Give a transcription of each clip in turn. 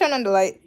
turn on the light.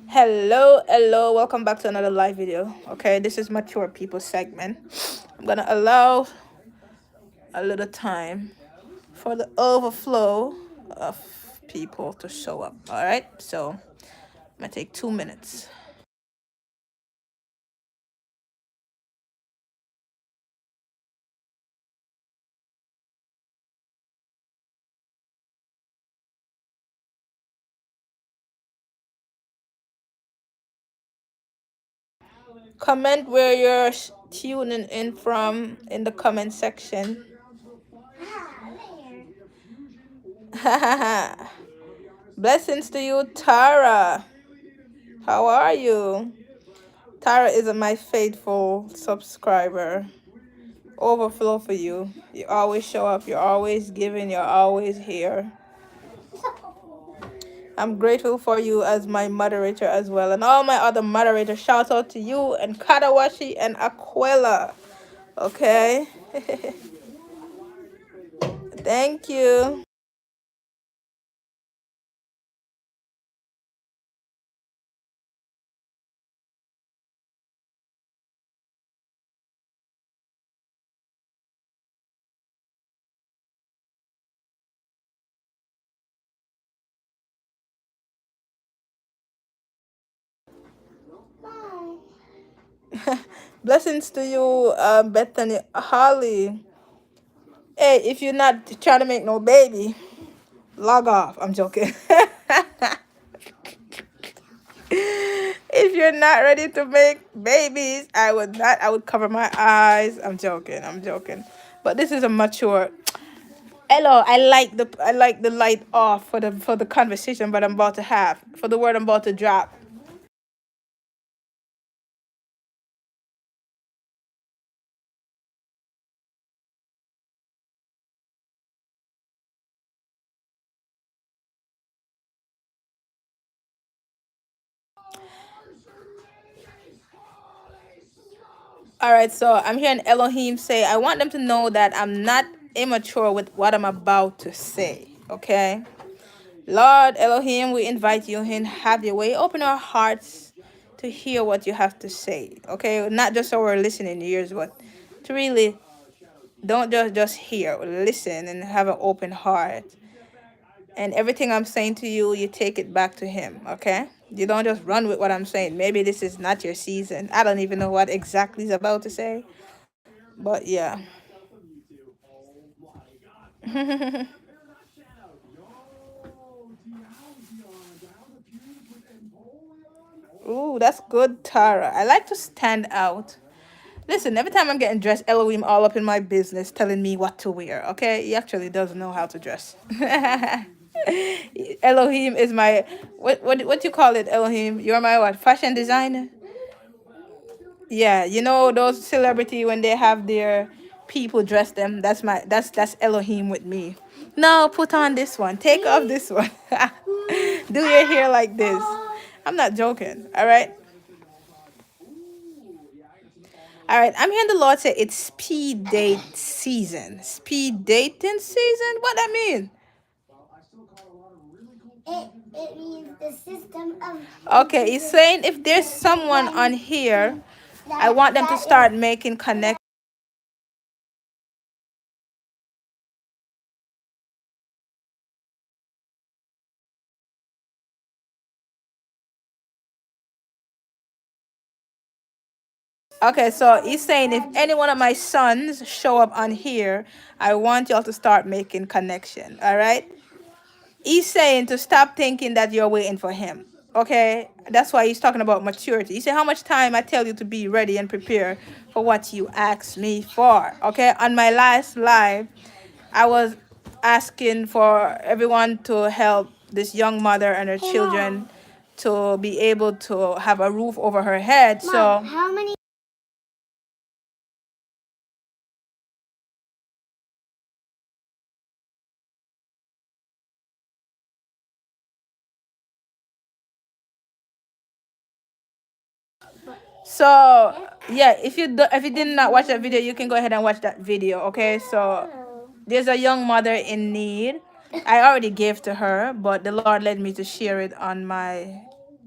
Hello, welcome back to another live video. Okay, this is mature people segment. I'm gonna allow a little time for the overflow of people to show up. All right, so I'm gonna take 2 minutes. Comment where you're tuning in from in the comment section. Blessings to you, Tara. How are you? Tara is my faithful subscriber. Overflow for you. You always show up. You're always giving. You're always here. I'm grateful for you as my moderator as well. And all my other moderators. Shout out to you and Kadawashi and Aquila. Okay? Thank you. Blessings to you, Bethany Holly. Hey, if you're not trying to make no baby, log off. I'm joking. If you're not ready to make babies, I would not. I would cover my eyes. I'm joking. I'm joking. But this is a mature. Hello, I like the light off for the conversation, but I'm about to have for the word I'm about to drop. All right, so I'm hearing Elohim say, I want them to know that I'm not immature with what I'm about to say. Okay. Lord Elohim, we invite you in, have your way. Open our hearts to hear what you have to say. Okay, not just so we're listening ears, but to really don't just hear, listen and have an open heart. And everything I'm saying to you, you take it back to him. Okay, you don't just run with what I'm saying. Maybe this is not your season. I don't even know what exactly he's about to say, but yeah. Ooh, that's good, Tara. I like to stand out. Listen, every time I'm getting dressed, Elohim all up in my business, telling me what to wear. Okay, he actually doesn't know how to dress. Elohim is my what you call it, Elohim? You're my what? Fashion designer? Yeah, you know those celebrity when they have their people dress them. That's Elohim with me. No, put on this one. Take off this one. Do your hair like this. I'm not joking. All right. All right, I'm hearing the Lord say it's speed date season. Speed dating season? What that mean? It means the system of. Okay, he's saying if there's someone on here, I want them to start making connections. Okay, so he's saying if any one of my sons show up on here, I want y'all to start making connection. All right? He's saying to stop thinking that you're waiting for him. Okay, that's why he's talking about maturity. He said, how much time I tell you to be ready and prepare for what you ask me for. Okay, on my last live, I was asking for everyone to help this young mother and her children to be able to have a roof over her head. So how many? so yeah, if you did not watch that video, you can go ahead and watch that video. Okay, so there's a young mother in need. I already gave to her, but the Lord led me to share it on my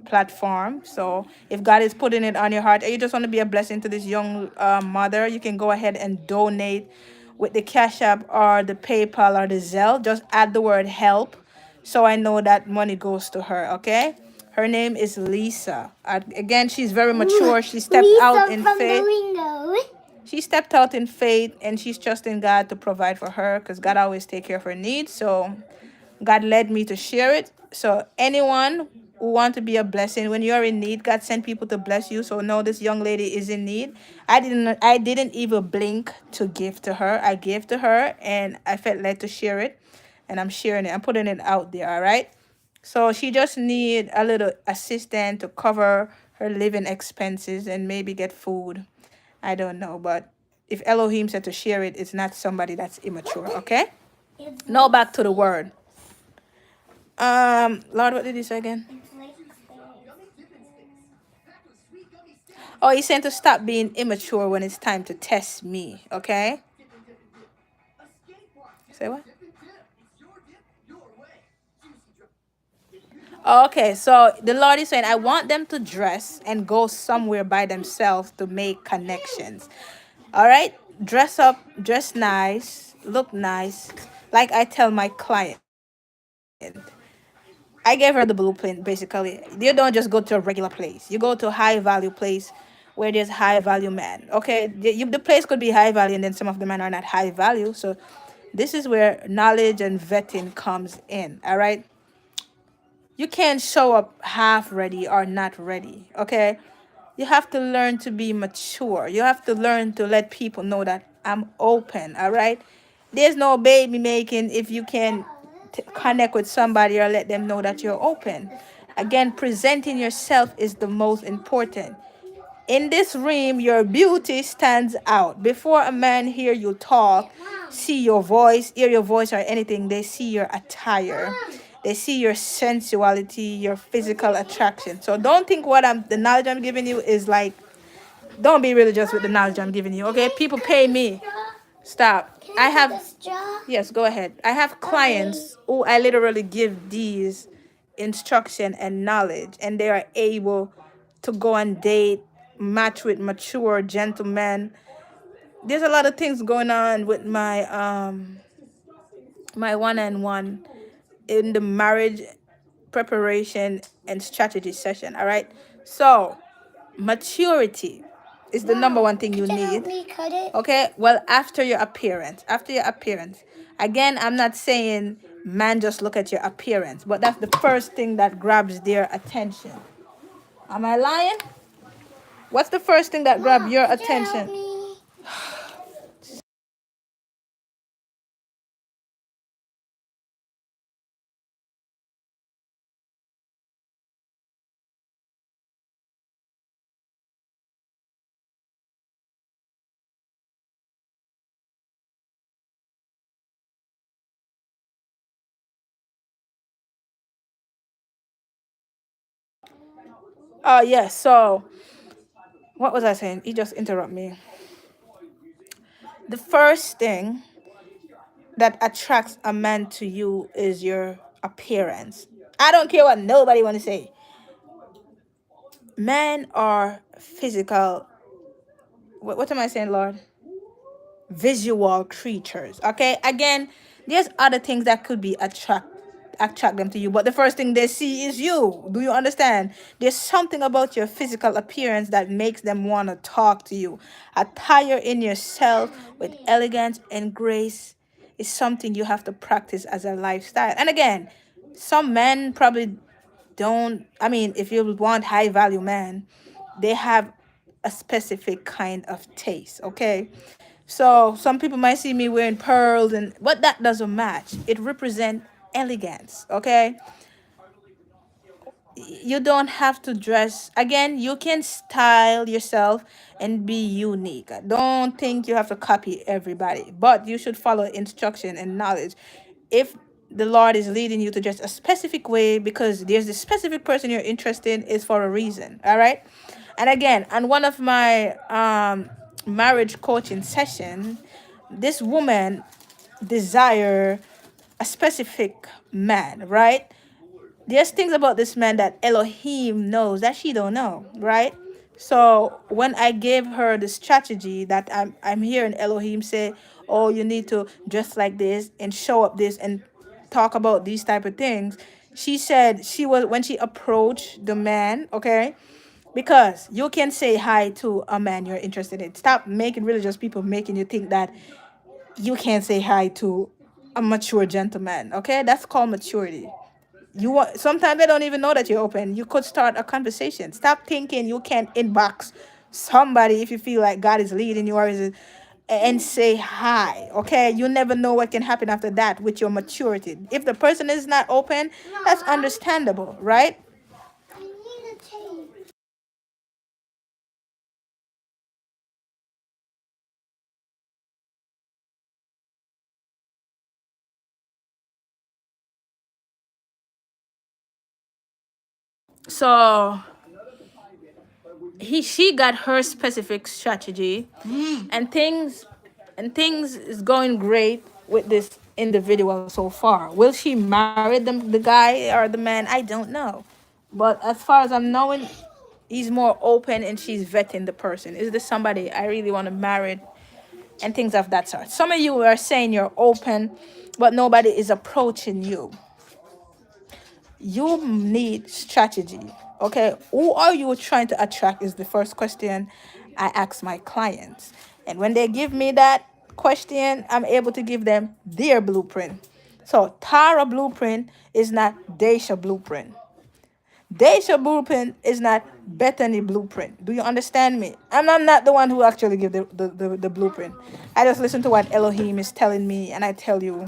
platform. So if God is putting it on your heart and you just want to be a blessing to this young mother, you can go ahead and donate with the Cash App or the PayPal or the Zelle. Just add the word help so I know that money goes to her. Okay. Her name is Lisa. Again, she's very mature. She stepped out in faith. She stepped out in faith and she's trusting God to provide for her because God always take care of her needs. So God led me to share it. So anyone who want to be a blessing, when you're in need, God sent people to bless you. So no, this young lady is in need. I didn't even blink to give to her. I gave to her and I felt led to share it. And I'm sharing it. I'm putting it out there, all right? So she just need a little assistant to cover her living expenses and maybe get food. I don't know, but if Elohim said to share it, it's not somebody that's immature, okay? Now back to the word. Lord, what did he say again? Oh, he's saying to stop being immature when it's time to test me, okay? Say what? Okay, so the Lord is saying, I want them to dress and go somewhere by themselves to make connections. All right? Dress up, dress nice, look nice. Like I tell my client, I gave her the blueprint basically. You don't just go to a regular place. You go to a high value place where there's high value men. Okay, the place could be high value and then some of the men are not high value. So this is where knowledge and vetting comes in. All right. You can't show up half ready or not ready. Okay. You have to learn to be mature. You have to learn to let people know that I'm open. All right. There's no baby making if you can connect with somebody or let them know that you're open. Again, presenting yourself is the most important. In this room, your beauty stands out. Before a man hear you talk, see your voice, hear your voice or anything, they see your attire. They see your sensuality, your physical attraction. So don't think the knowledge I'm giving you is like, don't be religious with the knowledge I'm giving you. Okay, people pay me. Stop. I have, yes, go ahead. I have clients who I literally give these instruction and knowledge, and they are able to go and date, match with mature gentlemen. There's a lot of things going on with my one-on-one in the marriage preparation and strategy session. All right. So maturity is the number one thing you need. Okay. Well, after your appearance. Again, I'm not saying man just look at your appearance, but that's the first thing that grabs their attention. Am I lying? What's the first thing that grabs your attention? Oh yes. So what was I saying? He just interrupt me. The first thing that attracts a man to you is your appearance. I don't care what nobody want to say. Men are physical. What am I saying, Lord? Visual creatures. Okay. Again, there's other things that could be attract them to you, but the first thing they see is you. Do you understand? There's something about your physical appearance that makes them want to talk to you. Attire in yourself with elegance and grace is something you have to practice as a lifestyle. And again, some men probably don't, I mean, if you want high value man, they have a specific kind of taste, okay? So some people might see me wearing pearls, and but that doesn't match. It represents elegance, okay? You don't have to dress, again, you can style yourself and be unique. I don't think you have to copy everybody, but you should follow instruction and knowledge. If the Lord is leading you to dress a specific way because there's a specific person you're interested in, is for a reason. All right. And again, on one of my marriage coaching session, this woman desire a specific man, right? There's things about this man that Elohim knows that she don't know, right? So when I gave her the strategy that I'm hearing Elohim say, oh, you need to dress like this and show up this and talk about these type of things. She said she was, when she approached the man, okay, because you can say hi to a man you're interested in. Stop making religious people making you think that you can't say hi to a mature gentleman, okay? That's called maturity. You want, sometimes they don't even know that you're open. You could start a conversation. Stop thinking you can inbox somebody if you feel like God is leading you, or is it, and say hi. Okay, you never know what can happen after that with your maturity. If the person is not open, that's understandable, right? So she got her specific strategy, and things is going great with this individual so far. Will she marry the guy or the man? I don't know, but as far as I'm knowing, he's more open and she's vetting the person. Is this somebody I really want to marry, and things of that sort. Some of you are saying you're open, but nobody is approaching you. You need strategy. Okay, who are you trying to attract is the first question I ask my clients. And when they give me that question, I'm able to give them their blueprint. So Tara blueprint is not Daisha blueprint. Daisha blueprint is not Bethany blueprint. Do you understand me? I'm not the one who actually give the blueprint. I just listen to what Elohim is telling me, and I tell you.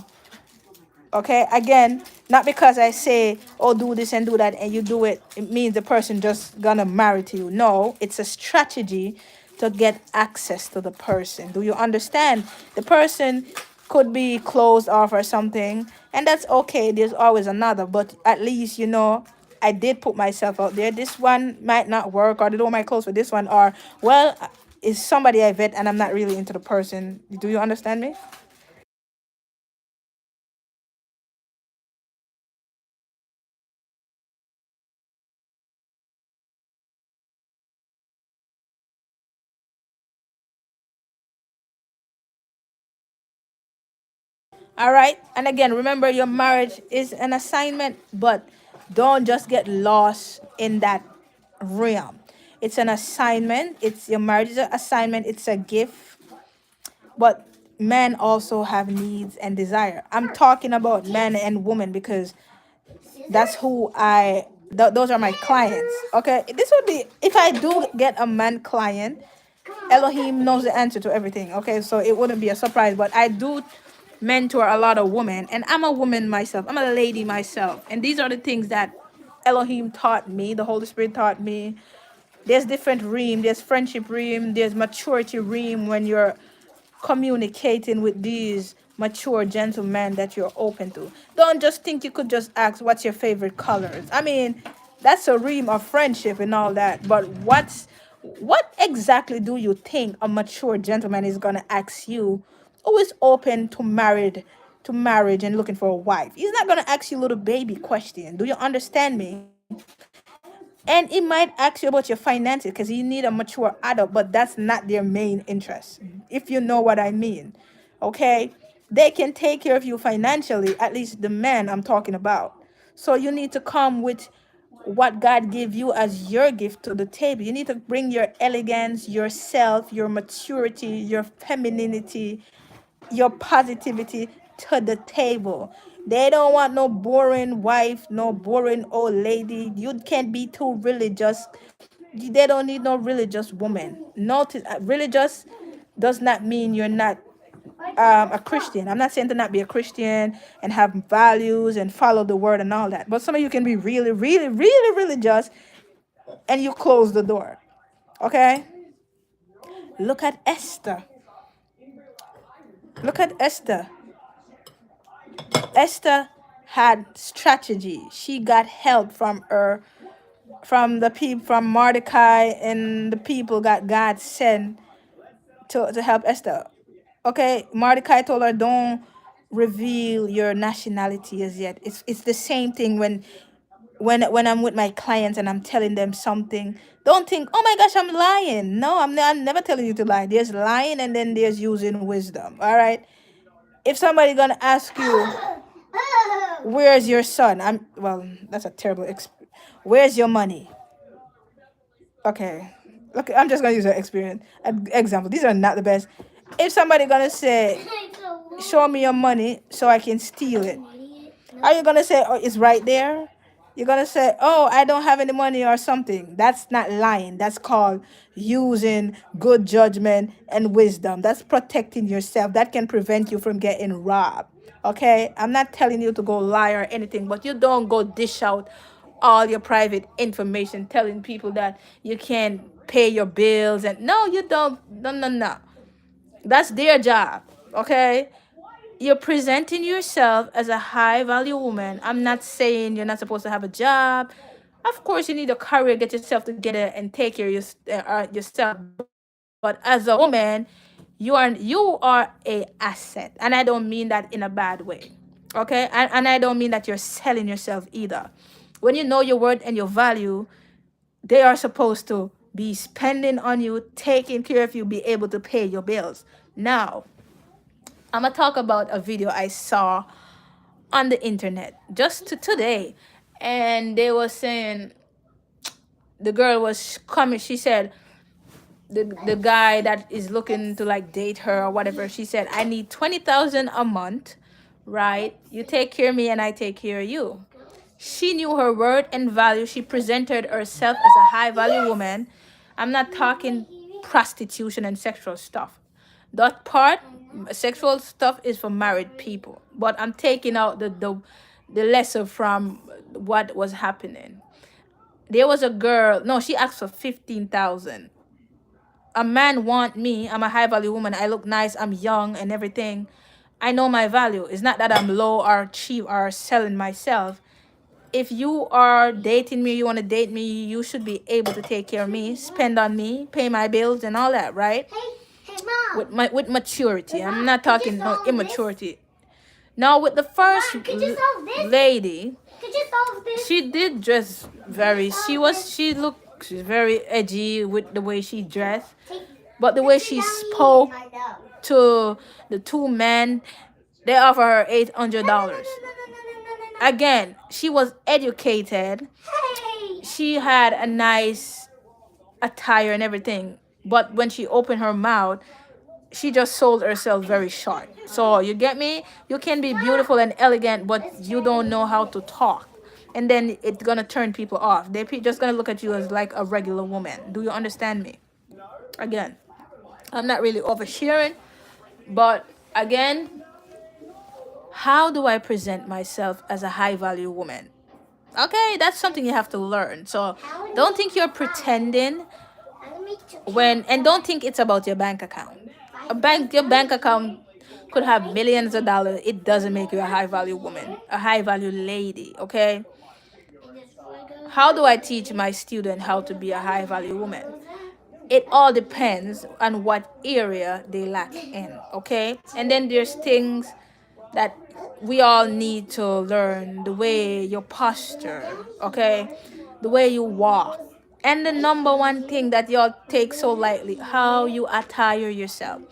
Okay, again, not because I say, oh, do this and do that, and you do it, it means the person just gonna marry to you. No, it's a strategy to get access to the person. Do you understand? The person could be closed off or something, and that's okay. There's always another, but at least you know I did put myself out there. This one might not work, or the door might close for this one, or well, is somebody I vet and I'm not really into the person. Do you understand me? All right. And again, remember your marriage is an assignment, but don't just get lost in that realm. It's an assignment. It's your marriage is an assignment. It's a gift, but men also have needs and desire. I'm talking about men and women because that's who those are my clients. Okay. This would be, if I do get a man client, Elohim knows the answer to everything. Okay, so it wouldn't be a surprise. But I do mentor a lot of women, and I'm a woman myself. I'm a lady myself, and these are the things that Elohim taught me. The Holy Spirit taught me. There's different realm. There's friendship realm. There's maturity realm when you're communicating with these mature gentlemen that you're open to. Don't just think you could just ask what's your favorite colors. I mean, that's a realm of friendship and all that. But what exactly do you think a mature gentleman is gonna ask you who is open to marriage and looking for a wife? He's not gonna ask you little baby question. Do you understand me? And it might ask you about your finances because you need a mature adult, but that's not their main interest, if you know what I mean. Okay? They can take care of you financially, at least the men I'm talking about. So you need to come with what God gave you as your gift to the table. You need to bring your elegance, yourself, your maturity, your femininity, your positivity. to the table. They don't want no boring wife, no boring old lady. You can't be too religious. They don't need no religious woman. Religious does not mean you're not a Christian. I'm not saying to not be a Christian and have values and follow the word and all that. But some of you can be really, really, really religious and you close the door. Okay? Look at Esther. Look at Esther. Esther had strategy. She got help from the people, from Mordecai, and the people got God sent to help Esther. Okay, Mordecai told her, don't reveal your nationality as yet. It's the same thing when I'm with my clients and I'm telling them something. Don't think, oh my gosh, I'm lying. No, I'm never telling you to lie. There's lying and then there's using wisdom. All right. If somebody gonna ask you, where's your son? That's a terrible where's your money? Okay. Look, I'm just gonna use an example. These are not the best. If somebody gonna say, show me your money so I can steal it, are you gonna say, oh, it's right there? You're gonna say, oh, I don't have any money or something. That's not lying. That's called using good judgment and wisdom. That's protecting yourself. That can prevent you from getting robbed. Okay? I'm not telling you to go lie or anything, but you don't go dish out all your private information telling people that you can't pay your bills and no, you don't. No, no, no. That's their job. Okay? You're presenting yourself as a high value woman. I'm not saying you're not supposed to have a job. Of course, you need a career, get yourself together, and take care of yourself. But as a woman, you are a asset, and I don't mean that in a bad way. Okay, and I don't mean that you're selling yourself either. When you know your worth and your value, they are supposed to be spending on you, taking care of you, be able to pay your bills. Now, I'm gonna talk about a video I saw on the internet just today, and they were saying the girl was coming. She said the guy that is looking to like date her or whatever. She said, I need 20,000 a month, right? You take care of me and I take care of you. She knew her worth and value. She presented herself as a high value woman. I'm not talking prostitution and sexual stuff. That part, sexual stuff, is for married people. But I'm taking out the lesson from what was happening. There was a girl. No, she asked for 15,000. A man want me. I'm a high value woman. I look nice. I'm young and everything. I know my value. It's not that I'm low or cheap or selling myself. If you are dating me, you want to date me, you should be able to take care of me, spend on me, pay my bills and all that, right? Hey, Mom. With maturity. I'm not talking no immaturity. Now with the first lady, she did dress very. She's very edgy with the way she dressed, but the way she spoke to the two men, they offer her $800. Again, she was educated. She had a nice attire and everything, but when she opened her mouth, she just sold herself very short. So you get me? You can be beautiful and elegant, but you don't know how to talk, and then it's gonna turn people off. Just gonna look at you as like a regular woman. Do you understand me? Again, I'm not really oversharing, but again, how do I present myself as a high value woman? Okay, that's something you have to learn. So don't think you're pretending and don't think it's about your bank account. Your bank account could have millions of dollars. It doesn't make you a high value woman, a high value lady. Okay. How do I teach my student how to be a high value woman? It all depends on what area they lack in. Okay. And then there's things that we all need to learn: the way your posture, okay, the way you walk, and the number one thing that y'all take so lightly, how you attire yourself.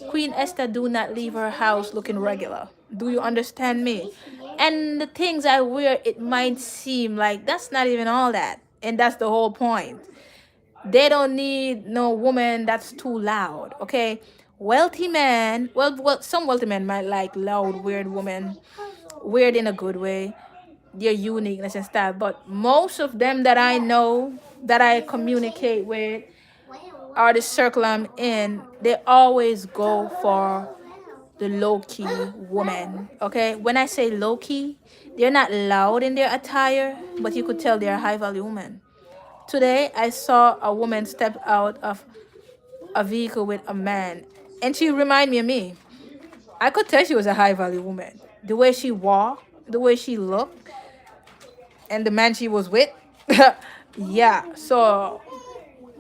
Queen-Esther do not leave her house looking regular. Do you understand me? And the things I wear, it might seem like that's not even all that, and that's the whole point. They don't need no woman that's too loud, okay? Wealthy men, well, some wealthy men might like loud, weird women, weird in a good way, their uniqueness and style. But most of them that I know, that I communicate with, or the circle I'm in, they always go for the low key woman. Okay, when I say low key, they're not loud in their attire, but you could tell they're a high value woman. Today, I saw a woman step out of a vehicle with a man, and she reminded me of me. I could tell she was a high value woman. The way she walked, the way she looked, and the man she was with. Yeah. So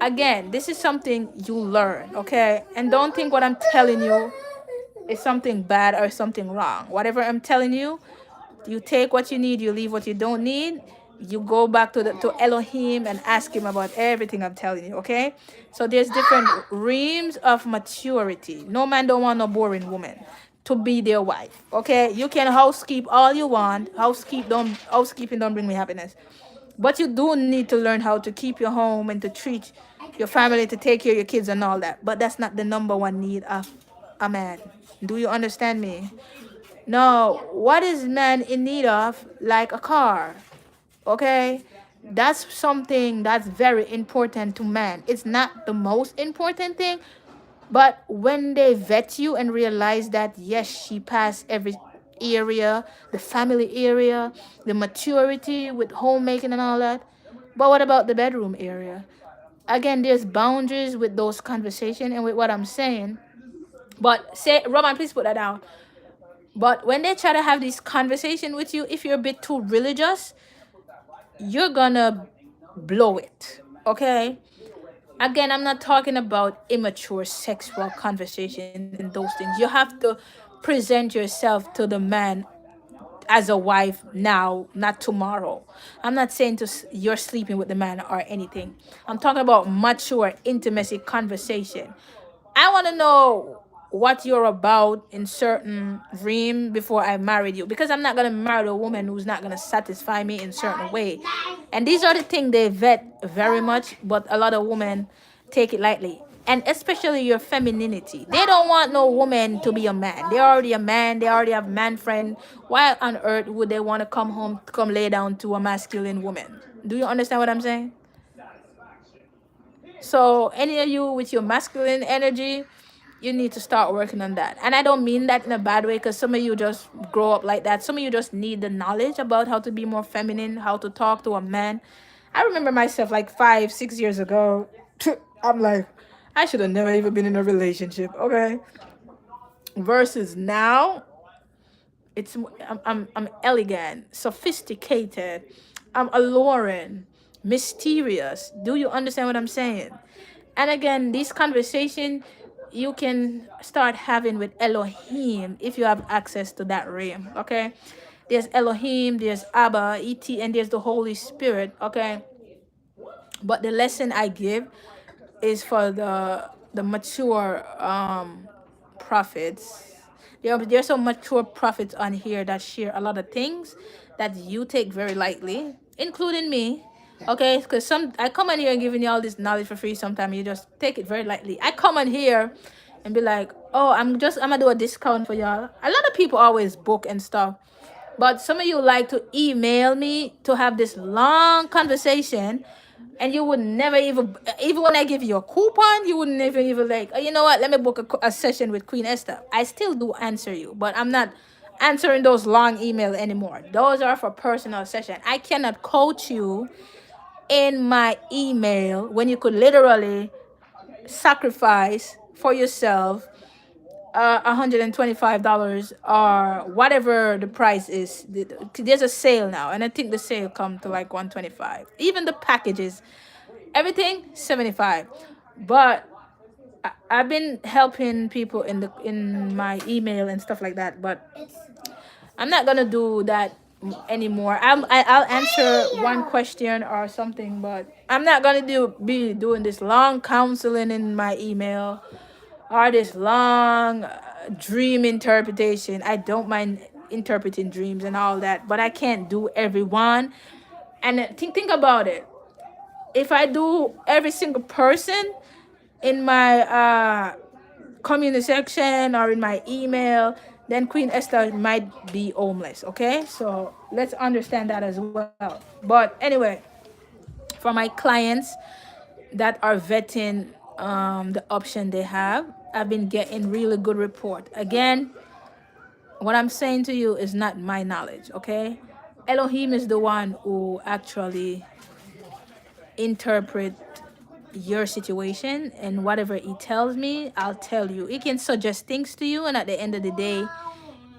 again, this is something you learn, okay? And don't think what I'm telling you is something bad or something wrong. Whatever I'm telling you, you take what you need, you leave what you don't need. You go back to the to Elohim and ask him about everything I'm telling you, okay? So there's different realms of maturity. No man don't want no boring woman to be their wife. Okay? You can housekeep all you want. Housekeeping don't bring me happiness. But you do need to learn how to keep your home and to treat your family, to take care of your kids and all that. But that's not the number one need of a man. Do you understand me? No, what is man in need of? Like a car, okay? That's something that's very important to man. It's not the most important thing, but when they vet you and realize that, yes, she passed every area, the family area, the maturity with homemaking and all that. But what about the bedroom area? Again, there's boundaries with those conversation and with what I'm saying. But say, Roman, please put that down. But when they try to have this conversation with you, if you're a bit too religious, you're gonna blow it. Okay? Again, I'm not talking about immature sexual conversations and those things. You have to present yourself to the man as a wife now, not tomorrow. I'm not saying you're sleeping with the man or anything. I'm talking about mature intimacy conversation. I want to know what you're about in certain realm before I married you, because I'm not gonna marry a woman who's not gonna satisfy me in certain way. And these are the things they vet very much, but a lot of women take it lightly. And especially your femininity. They don't want no woman to be a man. They're already a man. They already have man friend. Why on earth would they want to come home, come lay down to a masculine woman? Do you understand what I'm saying? So any of you with your masculine energy, you need to start working on that. And I don't mean that in a bad way, because some of you just grow up like that. Some of you just need the knowledge about how to be more feminine, how to talk to a man. I remember myself like 5, 6 years ago. I'm like, I should have never even been in a relationship, okay? Versus now, it's I'm elegant, sophisticated, I'm alluring, mysterious. Do you understand what I'm saying? And again, this conversation you can start having with Elohim if you have access to that realm. Okay, there's Elohim, there's Abba, Et, and there's the Holy Spirit. Okay, but the lesson I give is for the mature prophets. There's some mature prophets on here that share a lot of things that you take very lightly, including me. Okay, because some I come on here and giving you all this knowledge for free. Sometimes you just take it very lightly. I come on here and be like, oh, I'm gonna do a discount for y'all. A lot of people always book and stuff, but some of you like to email me to have this long conversation, and you would never even when I give you a coupon, you wouldn't even like, oh, you know what? Let me book a session with Queen-Esther. I still do answer you, but I'm not answering those long emails anymore. Those are for personal session. I cannot coach you in my email when you could literally sacrifice for yourself $125 or whatever the price is. There's a sale now, and I think the sale come to like 125. Even the packages, everything 75. But I've been helping people in my email and stuff like that, but I'm not gonna do that anymore. I'll answer one question or something, but I'm not gonna be doing this long counseling in my email or this long dream interpretation. I don't mind interpreting dreams and all that, but I can't do every one. And think about it. If I do every single person in my community section or in my email, then Queen Esther might be homeless. Okay, so let's understand that as well. But anyway, for my clients that are vetting the option they have, I've been getting really good report. Again, what I'm saying to you is not my knowledge, okay? Elohim is the one who actually interpret your situation, and whatever he tells me, I'll tell you. He can suggest things to you, and at the end of the day,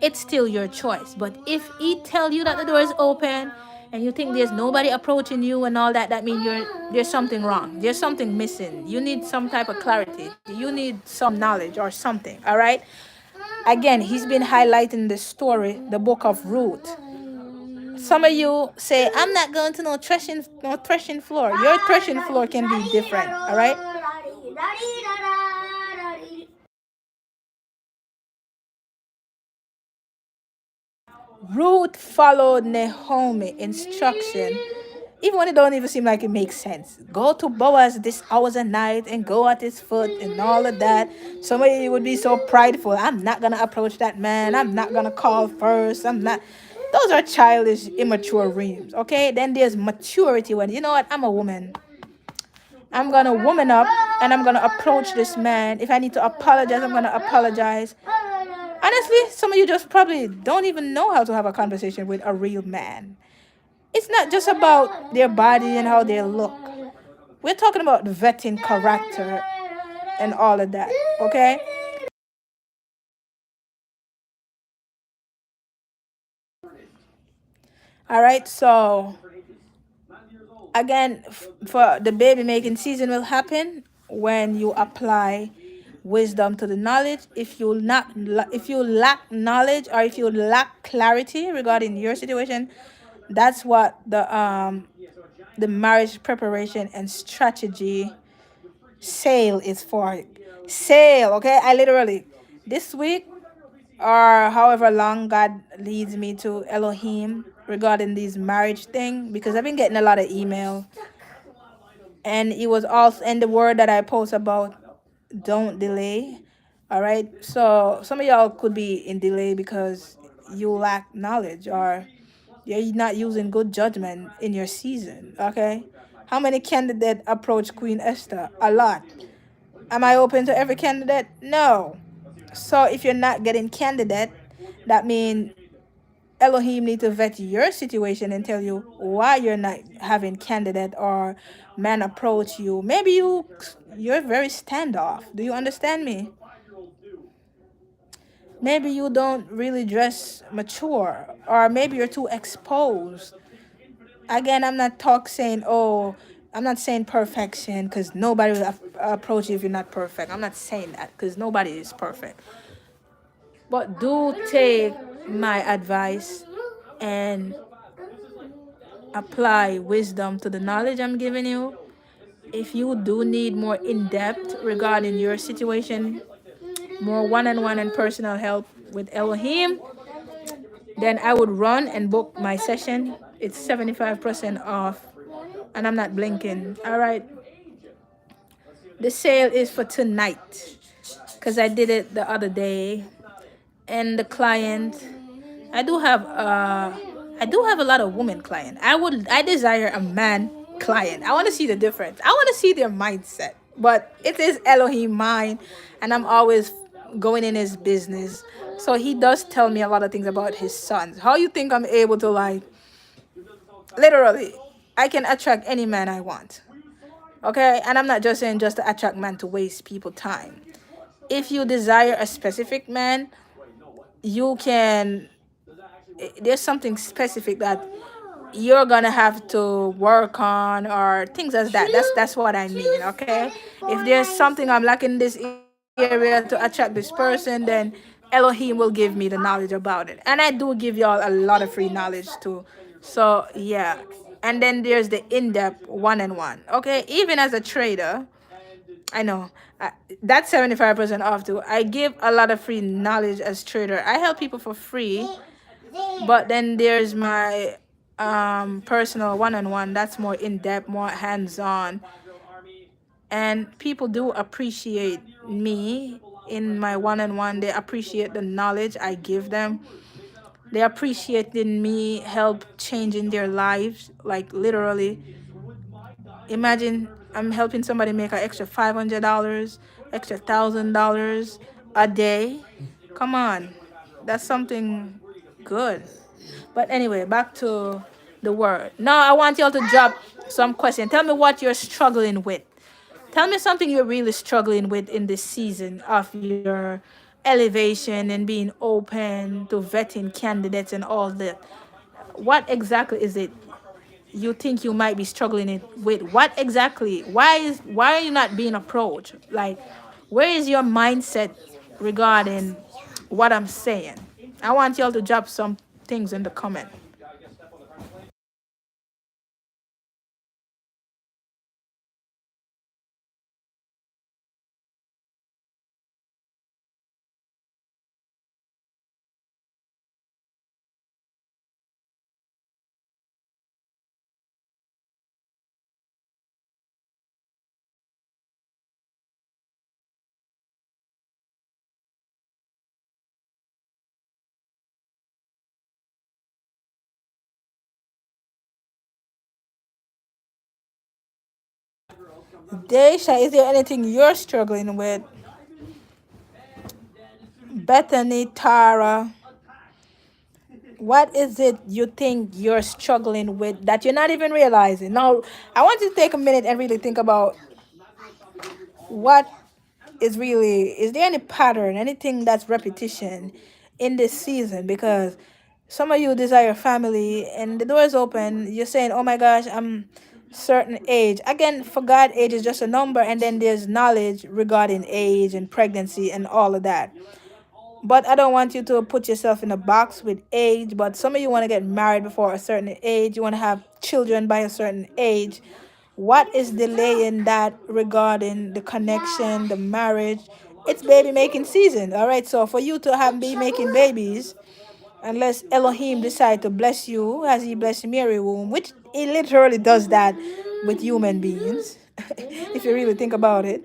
it's still your choice. But if he tell you that the door is open and you think there's nobody approaching you and all that, that means there's something wrong. There's something missing. You need some type of clarity. You need some knowledge or something. All right. Again, he's been highlighting the story, the book of Ruth. Some of you say, I'm not going to no threshing floor. Your threshing floor can be different. All right. Ruth followed Naomi instruction, even when it don't even seem like it makes sense. Go to Boaz this hours and night and go at his foot and all of that. Some of you would be so prideful. I'm not gonna approach that man. I'm not gonna call first. I'm not. Those are childish, immature dreams. Okay. Then there's maturity when you know what? I'm a woman. I'm gonna woman up and I'm gonna approach this man. If I need to apologize, I'm gonna apologize. Honestly, some of you just probably don't even know how to have a conversation with a real man. It's not just about their body and how they look. We're talking about vetting character and all of that. Okay? All right. So again, for the baby making season will happen when you apply wisdom to the knowledge. If you lack knowledge or if you lack clarity regarding your situation, that's what the marriage preparation and strategy sale is for. Sale, okay? I literally this week or however long God leads me to Elohim regarding these marriage thing, because I've been getting a lot of email, and it was also in the word that I post about don't delay. All right. So some of y'all could be in delay because you lack knowledge or you're not using good judgment in your season. Okay. How many candidates approach Queen Esther? A lot. Am I open to every candidate? No. So if you're not getting candidate, that means Elohim need to vet your situation and tell you why you're not having candidate or man approach you. Maybe you're very standoff. Do you understand me? Maybe you don't really dress mature, or maybe you're too exposed. Again, I'm not saying perfection, because nobody will approach you if you're not perfect. I'm not saying that because nobody is perfect. But do take my advice and apply wisdom to the knowledge I'm giving you. If you do need more in-depth regarding your situation, more one-on-one and personal help with Elohim, then I would run and book my session. It's 75% off, and I'm not blinking. All right. The sale is for tonight because I did it the other day, and the client, I do have a lot of women client. I desire a man client. I want to see the difference. I want to see their mindset. But it is Elohim mind, and I'm always going in his business. So he does tell me a lot of things about his sons. How you think I'm able to, like, literally, I can attract any man I want. Okay? And I'm not just saying just to attract man to waste people time. If you desire a specific man, you can, there's something specific that you're gonna have to work on or things as that. That's what I mean. Okay, if there's something I'm lacking in this area to attract this person, then Elohim will give me the knowledge about it, and I do give y'all a lot of free knowledge too. So yeah, and then there's the in-depth one-on-one. Okay, even as a trader, I know that's 75% off too. I give a lot of free knowledge as trader. I help people for free, but then there's my personal one-on-one. That's more in-depth, more hands-on, and people do appreciate me in my one-on-one. They appreciate the knowledge I give them. They appreciating me help changing their lives, like literally. Imagine I'm helping somebody make an extra $500, extra $1,000 a day. Come on, that's something good. But anyway, back to the word. Now I want y'all to drop some question. Tell me what you're struggling with. Tell me something you're really struggling with in this season of your elevation and being open to vetting candidates and all that. What exactly is it you think you might be struggling with? What exactly? Why are you not being approached? Like, where is your mindset regarding what I'm saying? I want y'all to drop some things in the comment. Daisha, is there anything you're struggling with? Bethany, Tara, what is it you think you're struggling with that you're not even realizing? Now, I want you to take a minute and really think about what is there any pattern, anything that's repetition in this season? Because some of you desire family and the door is open. You're saying, oh my gosh, I'm certain age. Again, for God, age is just a number, and then there's knowledge regarding age and pregnancy and all of that. But I don't want you to put yourself in a box with age. But some of you want to get married before a certain age. You want to have children by a certain age. What is delaying that regarding the connection, the marriage? It's baby making season. All right. So for you to have be making babies, unless Elohim decide to bless you, as he blessed Mary womb, which he literally does that with human beings, if you really think about it,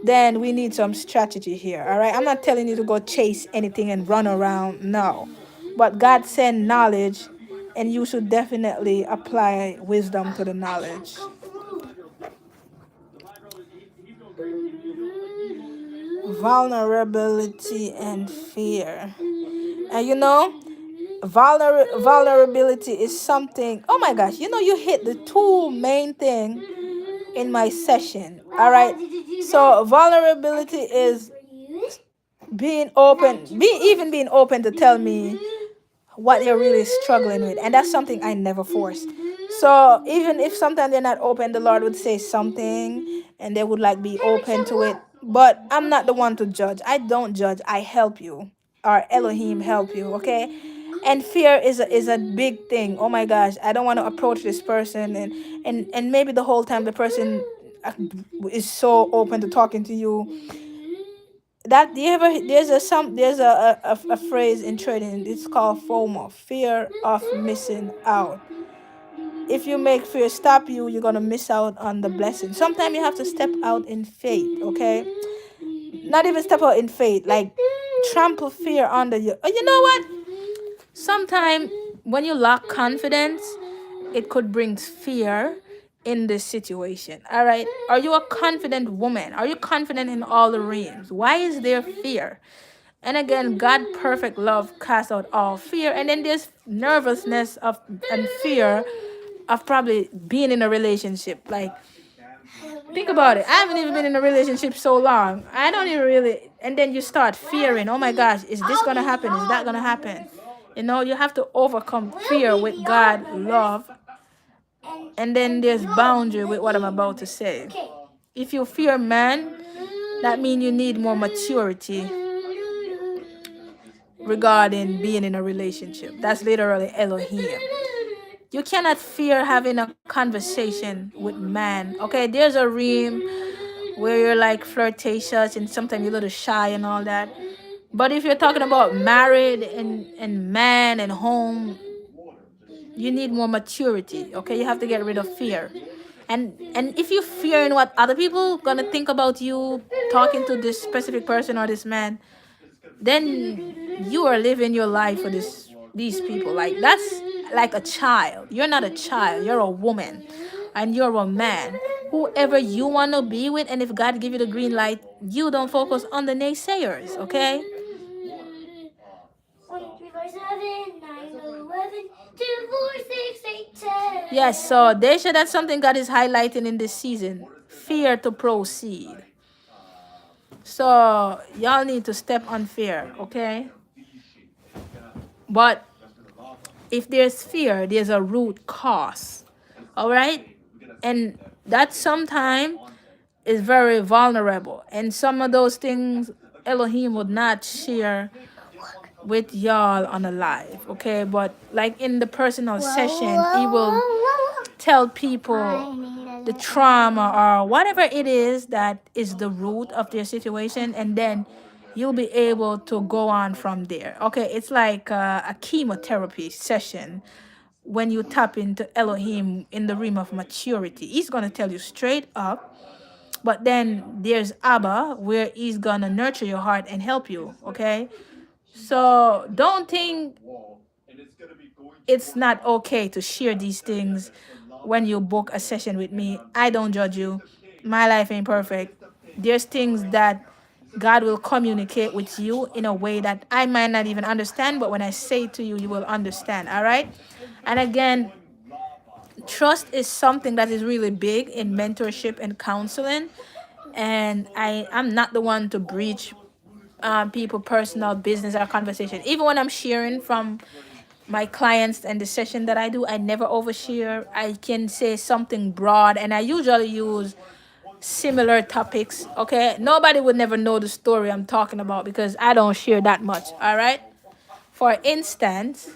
then we need some strategy here. All right. I'm not telling you to go chase anything and run around. No. But God sent knowledge, and you should definitely apply wisdom to the knowledge. Vulnerability and fear. And vulnerability is something. Oh my gosh, you hit the two main thing in my session. All right. So vulnerability is being open, being open to tell me what they're really struggling with. And that's something I never force. So even if sometimes they're not open, the Lord would say something and they would like be open to it. But I'm not the one to judge. I don't judge. I help you. Or Elohim help you, okay? And fear is a big thing. Oh my gosh, I don't want to approach this person, and maybe the whole time the person is so open to talking to you. That do you ever there's a phrase in trading. It's called FOMO, fear of missing out. If you make fear stop you, you're gonna miss out on the blessing. Sometimes you have to step out in faith, okay? Not even step out in faith, like trample fear under you. Oh, you know what? Sometimes when you lack confidence, it could bring fear in this situation. All right. Are you a confident woman? Are you confident in all the realms? Why is there fear? And again, God perfect love casts out all fear. And then there's nervousness of and fear of probably being in a relationship. Like, think about it. I haven't even been in a relationship so long. I don't even really. And then you start fearing. Oh my gosh, is this gonna happen? Is that gonna happen? You have to overcome fear with God love. And then there's boundary with what I'm about to say. If you fear man, that means you need more maturity regarding being in a relationship. That's literally Elohim. You cannot fear having a conversation with man. Okay, there's a realm where you're like flirtatious and sometimes you're a little shy and all that. But if you're talking about married and man and home, you need more maturity. Okay, you have to get rid of fear. And if you fearing what other people gonna think about you talking to this specific person or this man, then you are living your life for these people. Like that's like a child. You're not a child, you're a woman, and you're a man. Whoever you want to be with, and if God give you the green light, you don't focus on the naysayers, okay? 1, 3, 5, 7, 9, 11, 2, 4, 6, 8, 10. Yes, so Desha, that's something God is highlighting in this season. Fear to proceed. So y'all need to step on fear, okay? But if there's fear, there's a root cause. All right? And that sometimes is very vulnerable. And some of those things Elohim would not share with y'all on a live, okay? But like in the personal session, he will tell people the trauma or whatever it is that is the root of their situation, and then you'll be able to go on from there. Okay, it's like a chemotherapy session when you tap into Elohim in the realm of maturity. He's gonna tell you straight up, but then there's Abba where he's gonna nurture your heart and help you. Okay, so don't think it's not okay to share these things when you book a session with me. I don't judge you. My life ain't perfect. There's things that God will communicate with you in a way that I might not even understand, but when I say it to you, you will understand. All right. And again, trust is something that is really big in mentorship and counseling. And I'm not the one to breach people personal business or conversation. Even when I'm sharing from my clients and the session that I do, I never overshare. I can say something broad, and I usually use similar topics. Okay, nobody would never know the story I'm talking about because I don't share that much. All right. For instance,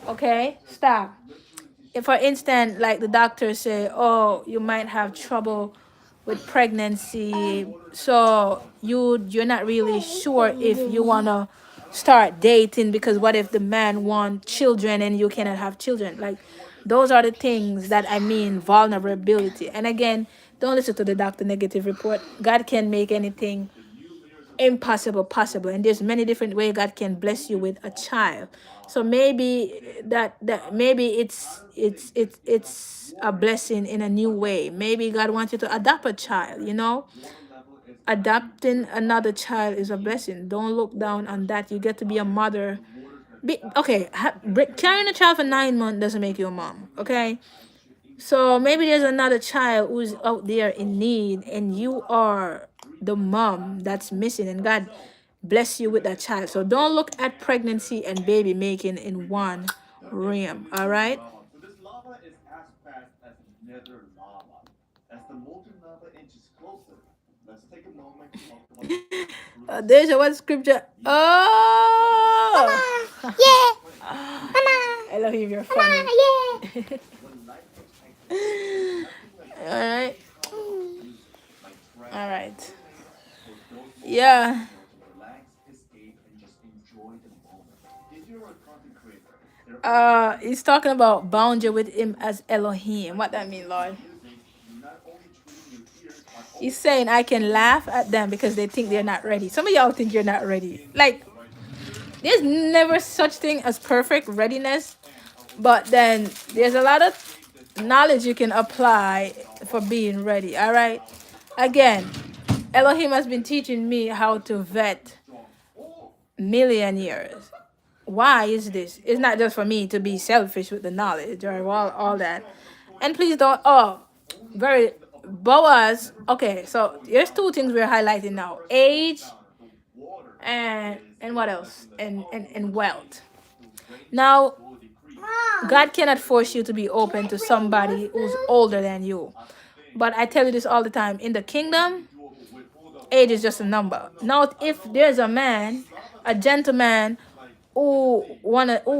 okay, stop. If for instance, like the doctors say, oh, you might have trouble with pregnancy, so you're not really sure if you want to start dating, because what if the man want children and you cannot have children? Like those are the things that I mean vulnerability. And again, don't listen to the doctor negative report. God can make anything impossible possible, and there's many different ways God can bless you with a child. So maybe that maybe it's a blessing in a new way. Maybe God wants you to adopt a child, you know. Adopting another child is a blessing. Don't look down on that. You get to be a mother. Okay, carrying a child for 9 months doesn't make you a mom, okay? So maybe there's another child who's out there in need, and you are the mom that's missing, and God bless you with that child. So don't look at pregnancy and baby making in one realm. All right. There's a what scripture? Oh, yeah. I love you. You're funny. Yeah. All right. All right. Yeah. He's talking about boundary with him as Elohim. What that mean, Lord? He's saying I can laugh at them because they think they're not ready. Some of y'all think you're not ready. Like, there's never such thing as perfect readiness, but then there's a lot of knowledge you can apply for being ready. All right. Again, Elohim has been teaching me how to vet million years. Why is this? It's not just for me to be selfish with the knowledge or all that. And please don't, oh, very Boaz. Okay, so there's two things we're highlighting now: age and what else? And wealth. Now, God cannot force you to be open to somebody who's older than you. But I tell you this all the time: in the kingdom, age is just a number. Now, if there's a man, a gentleman who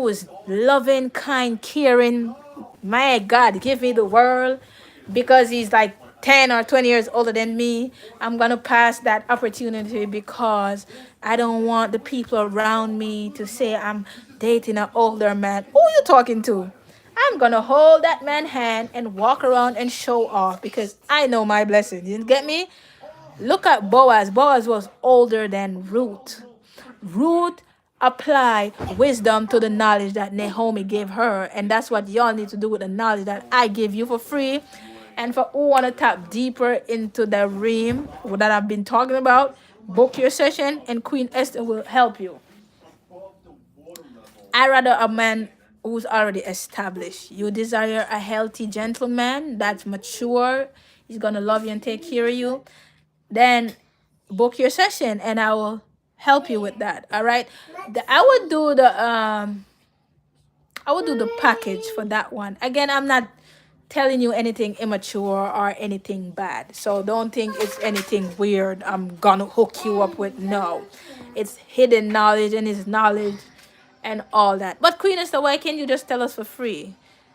is loving, kind, caring, my God, give me the world, because he's like 10 or 20 years older than me, I'm gonna pass that opportunity because I don't want the people around me to say I'm dating an older man. Who you talking to? I'm gonna hold that man's hand and walk around and show off because I know my blessing. You get me? Look at Boaz. Boaz was older than Ruth. Ruth applied wisdom to the knowledge that Naomi gave her, and that's what y'all need to do with the knowledge that I give you for free. And for who want to tap deeper into the realm that I've been talking about, book your session, and Queen-Esther will help you. I rather a man who's already established. You desire a healthy gentleman that's mature. He's gonna love you and take care of you. Then book your session, and I will help you with that. All right. I would do the package for that one. Again, I'm not telling you anything immature or anything bad. So don't think it's anything weird I'm gonna hook you up with. No. It's hidden knowledge and it's knowledge and all that. But Queen-Esther, why can't you just tell us for free?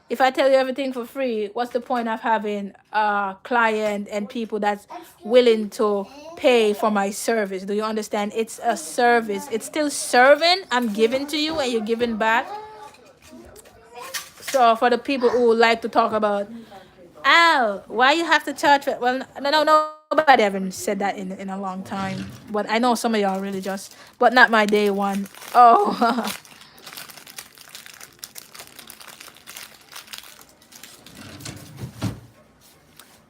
If I tell you everything for free, what's the point of having a client and people that's willing to pay for my service? Do you understand? It's a service. It's still serving. I'm giving to you and you're giving back. So for the people who like to talk about, Al, why you have to charge for, well, no, nobody haven't said that in a long time. But I know some of y'all really just, but not my day one. Oh.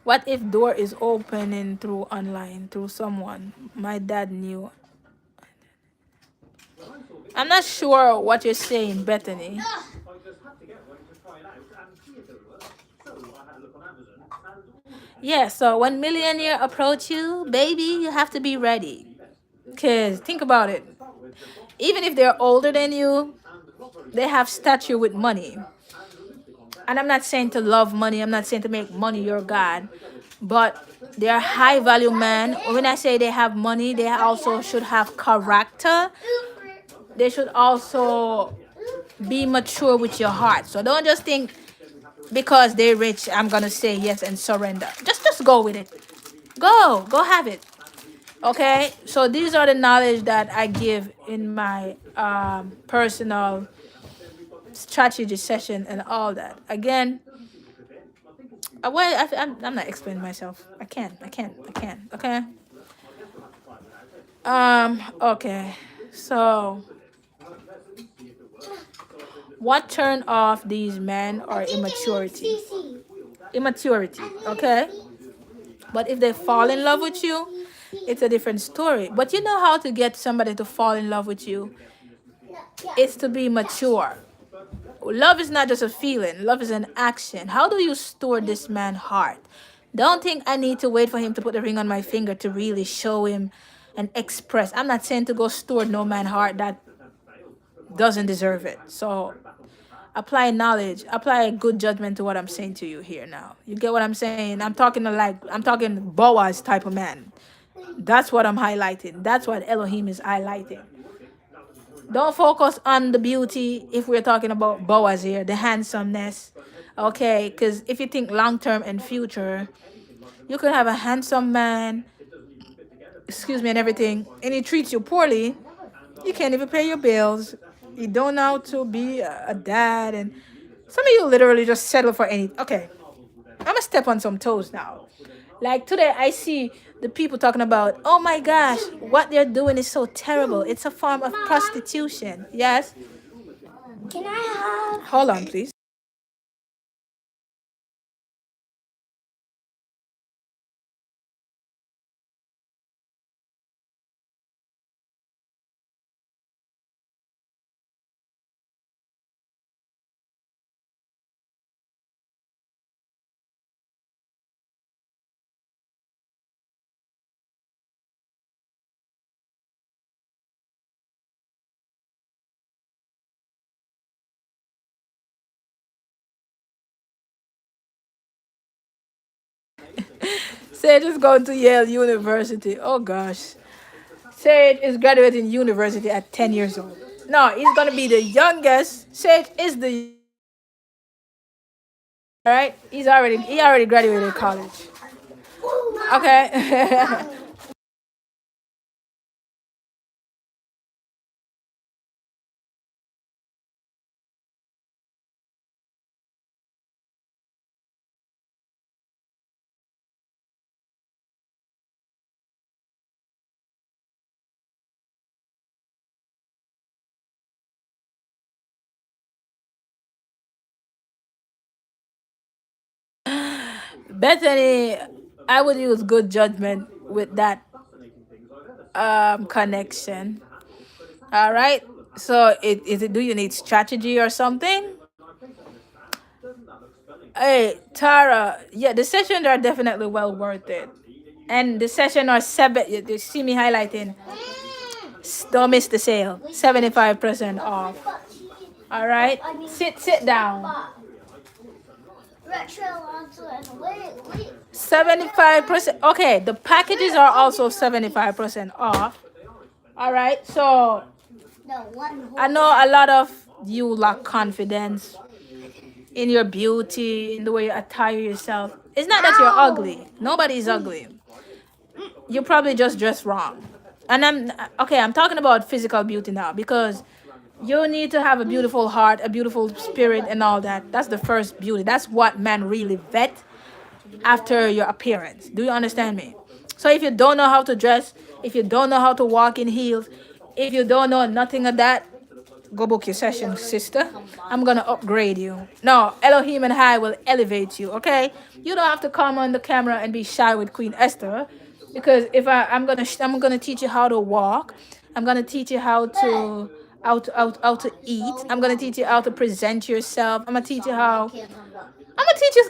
What if door is opening through online, through someone? My dad knew. I'm not sure what you're saying, Bethany. Yeah, so when millionaire approach you, baby, you have to be ready. Cause think about it. Even if they're older than you, they have stature with money. And I'm not saying to love money, I'm not saying to make money your God, but they're high value men. When I say they have money, they also should have character. They should also be mature with your heart. So don't just think because they're rich, I'm gonna say yes and surrender. Just go with it. Go have it. Okay, so these are the knowledge that I give in my personal strategy session and all that. Again, I'm not explaining myself. I can't. Okay. Okay. So, what turn off these men are immaturity. Immaturity. Okay. But if they fall in love with you, it's a different story. But you know how to get somebody to fall in love with you? It's to be mature. Love is not just a feeling, love is an action. How do you store this man's heart? Don't think I need to wait for him to put the ring on my finger to really show him and express. I'm not saying to go store no man's heart that doesn't deserve it. So apply knowledge, apply good judgment to what I'm saying to you here now. You get what I'm saying? I'm talking Boaz type of man. That's what I'm highlighting. That's what Elohim is highlighting. Don't focus on the beauty if we're talking about Boaz here, the handsomeness. Okay, because if you think long term and future, you could have a handsome man, excuse me, and everything, and he treats you poorly. You can't even pay your bills. You don't know how to be a dad, and some of you literally just settle for any. Okay, I'm gonna step on some toes now. Like today, I see the people talking about, oh my gosh, what they're doing is so terrible. It's a form of prostitution. Yes. Can I have? Hold on, please. Sage is going to Yale University. Oh gosh. Sage is graduating university at 10 years old. No, he's gonna be the youngest. Sage is the all right. He already graduated college. Okay. Bethany, I would use good judgment with that connection. All right. So is it, do you need strategy or something? Hey, Tara, yeah, the sessions are definitely well worth it. And the session are seven, you see me highlighting. Don't miss the sale. 75% off. All right. Sit down. 75%. Okay, the packages are also 75% off. All right. So I know a lot of you lack confidence in your beauty, in the way you attire yourself. It's not that you're ugly. Nobody's ugly. You probably just dress wrong. And I'm okay, I'm talking about physical beauty now because you need to have a beautiful heart, a beautiful spirit, and all that. That's the first beauty. That's what men really vet after your appearance. Do you understand me? So if you don't know how to dress, if you don't know how to walk in heels, if you don't know nothing of that, go book your session, sister. I'm gonna upgrade you. No, Elohim and I will elevate you. Okay, you don't have to come on the camera and be shy with Queen-Esther, because if I'm gonna teach you how to walk. I'm gonna teach you how to eat. I'm gonna teach you how to present yourself. I'm gonna teach you how. I'm gonna teach you.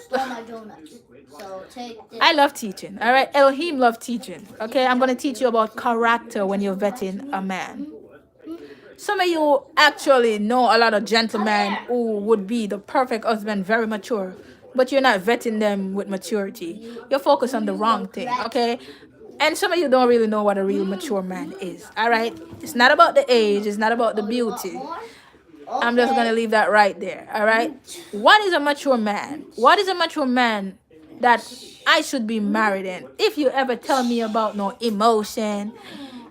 I love teaching. All right, Elohim love teaching. Okay, I'm gonna teach you about character when you're vetting a man. Some of you actually know a lot of gentlemen who would be the perfect husband, very mature, but you're not vetting them with maturity. You're focused on the wrong thing, okay? And some of you don't really know what a real mature man is, all right? It's not about the age, it's not about the beauty. I'm just gonna leave that right there, all right? What is a mature man? What is a mature man that I should be married in? If you ever tell me about no emotion,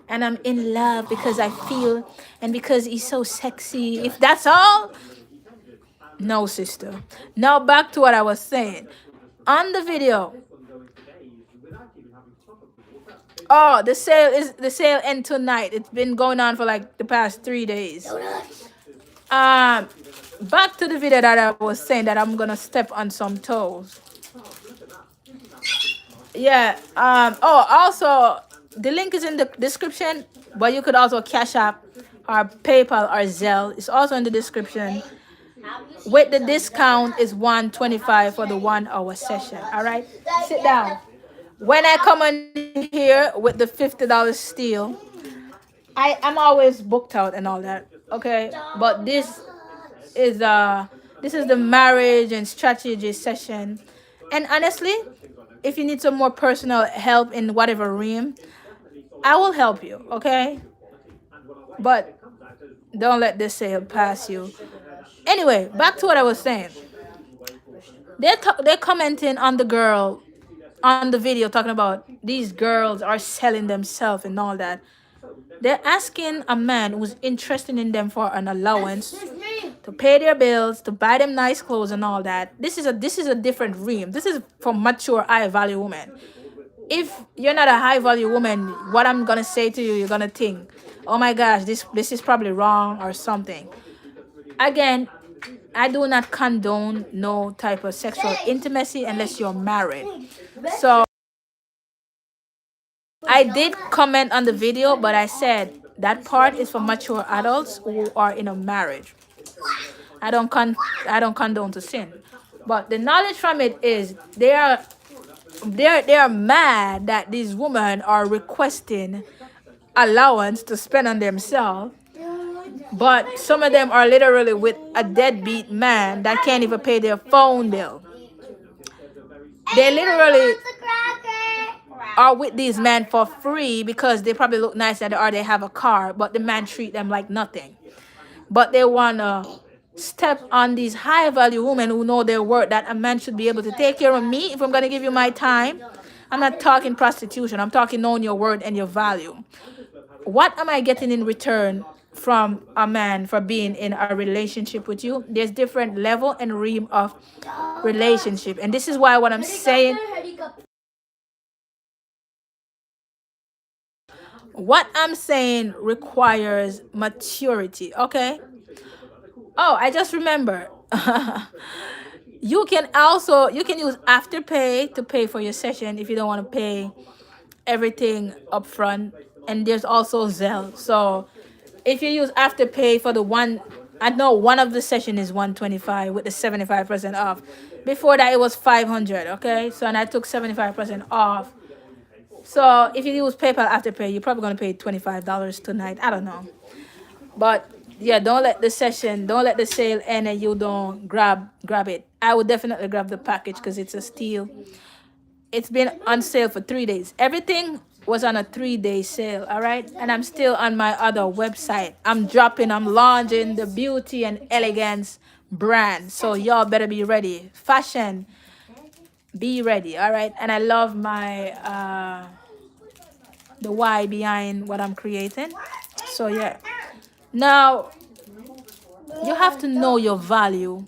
and I'm in love because I feel and because he's so sexy. If that's all, no, sister. Now back to what I was saying. On the video. Oh, the sale end tonight. It's been going on for like the past 3 days. Um back to the video that I was saying that I'm gonna step on some toes. Yeah. Oh, also the link is in the description, but you could also cash app or PayPal or Zelle. It's also in the description. With the discount is 125 for the 1 hour session. All right. Sit down. When I come in here with the $50 steal, I'm always booked out and all that. Okay. But is this is the marriage and strategy session. And honestly, if you need some more personal help in whatever realm, I will help you, okay? But don't let this sale pass you. Anyway, back to what I was saying. They're commenting on the girl on the video talking about these girls are selling themselves and all that. They're asking a man who's interested in them for an allowance to pay their bills, to buy them nice clothes and all that. This is a different realm. This is for mature high value women. If you're not a high value woman, what I'm gonna say to you, you're gonna think, oh my gosh, this is probably wrong or something. Again, I do not condone no type of sexual intimacy unless you're married. So I did comment on the video, but I said that part is for mature adults who are in a marriage. I don't condone to sin. But the knowledge from it is they are mad that these women are requesting allowance to spend on themselves, but some of them are literally with a deadbeat man that can't even pay their phone bill. They literally are with these men for free because they probably look nice or they have a car, but the man treat them like nothing. But they wanna step on these high value women who know their worth, that a man should be able to take care of me if I'm gonna give you my time. I'm not talking prostitution. I'm talking knowing your worth and your value. What am I getting in return from a man for being in a relationship with you? There's different level and realm of relationship, and this is why what I'm saying. What I'm saying requires maturity. Okay. Oh, I just remember. you can use afterpay to pay for your session if you don't want to pay everything up front. And there's also Zelle. So if you use afterpay for the one, I know one of the session is 125 with the 75% off. Before that it was 500, okay? So and I took 75% off. So if you use PayPal afterpay, you're probably gonna pay $25 tonight. I don't know. But yeah, don't let the sale end and you don't grab it. I would definitely grab the package because it's a steal. It's been on sale for 3 days. Everything was on a 3 day sale, all right? And I'm still on my other website. I'm launching the beauty and elegance brand. So y'all better be ready. Fashion, be ready, all right? And I love my the why behind what I'm creating. So yeah. Now you have to know your value.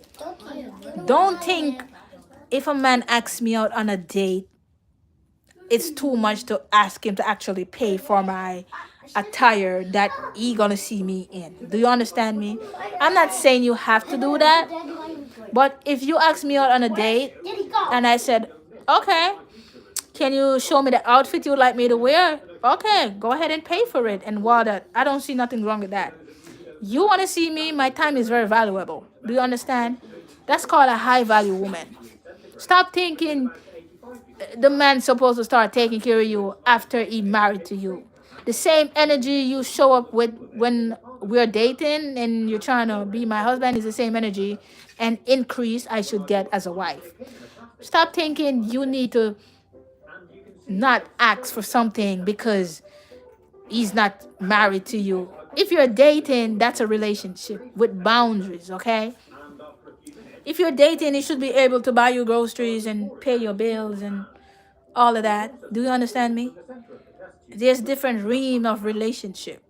Don't think if a man asks me out on a date, it's too much to ask him to actually pay for my attire that he gonna see me in. Do you understand me? I'm not saying you have to do that, but if you ask me out on a date and I said, okay, can you show me the outfit you would like me to wear? Okay, go ahead and pay for it and wear that. I don't see nothing wrong with that. You want to see me? My time is very valuable. Do you understand? That's called a high value woman. Stop thinking the man's supposed to start taking care of you after he married to you. The same energy you show up with when we're dating and you're trying to be my husband is the same energy and increase I should get as a wife. Stop thinking you need to not ask for something because he's not married to you. If you're dating, that's a relationship with boundaries, okay? If you're dating, he should be able to buy you groceries and pay your bills and all of that. Do you understand me? There's different realm of relationship.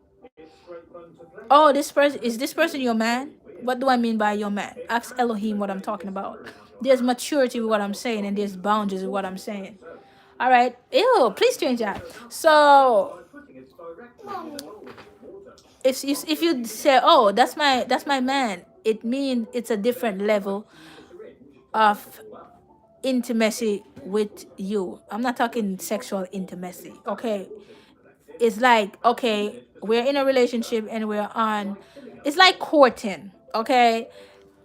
Oh, this person your man? What do I mean by your man? Ask Elohim what I'm talking about. There's maturity with what I'm saying, and there's boundaries with what I'm saying. All right. Ew, please change that. So if you say, oh, that's my man, it means it's a different level of intimacy with you. I'm not talking sexual intimacy, okay? It's like, okay, we're in a relationship and we're on, it's like courting, okay?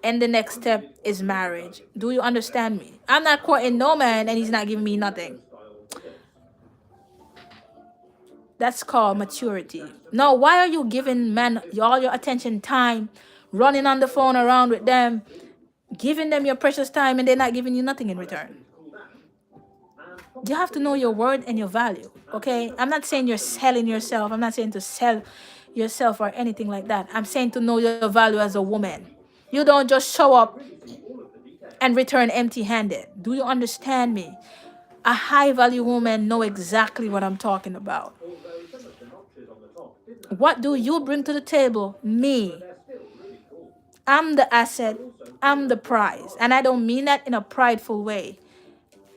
And the next step is marriage. Do you understand me? I'm not courting no man and he's not giving me nothing. That's called maturity. No, why are you giving men all your attention, time, running on the phone around with them, giving them your precious time, and they're not giving you nothing in return? You have to know your worth and your value, okay? I'm not saying you're selling yourself. I'm not saying to sell yourself or anything like that. I'm saying to know your value as a woman. You don't just show up and return empty-handed. Do you understand me? A high-value woman know exactly what I'm talking about. What do you bring to the table? Me. I'm the asset. I'm the prize. And I don't mean that in a prideful way.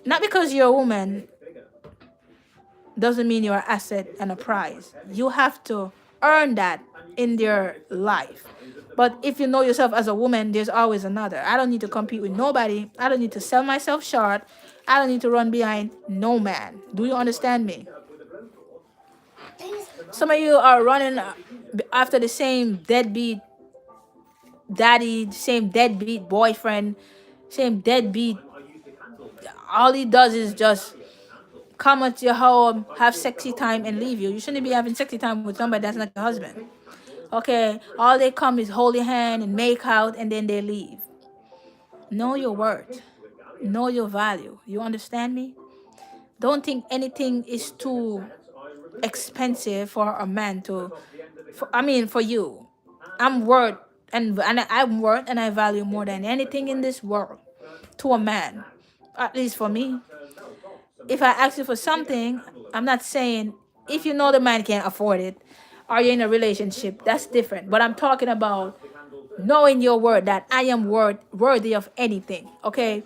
Not because you're a woman doesn't mean you're an asset and a prize. You have to earn that in your life. But if you know yourself as a woman, there's always another. I don't need to compete with nobody. I don't need to sell myself short. I don't need to run behind no man. Do you understand me? Some of you are running after the same deadbeat daddy, same deadbeat boyfriend, same deadbeat. All he does is just come at your home, have sexy time, and leave you. You shouldn't be having sexy time with somebody that's not your husband. Okay? All they come is hold your hand and make out, and then they leave. Know your worth. Know your value. You understand me? Don't think anything is too expensive for a man to, for you. I'm worth, and I'm worth and I value more than anything in this world to a man. At least for me. If I ask you for something, I'm not saying if you know the man can't afford it, are you in a relationship? That's different. But I'm talking about knowing your word that I am worthy of anything. Okay,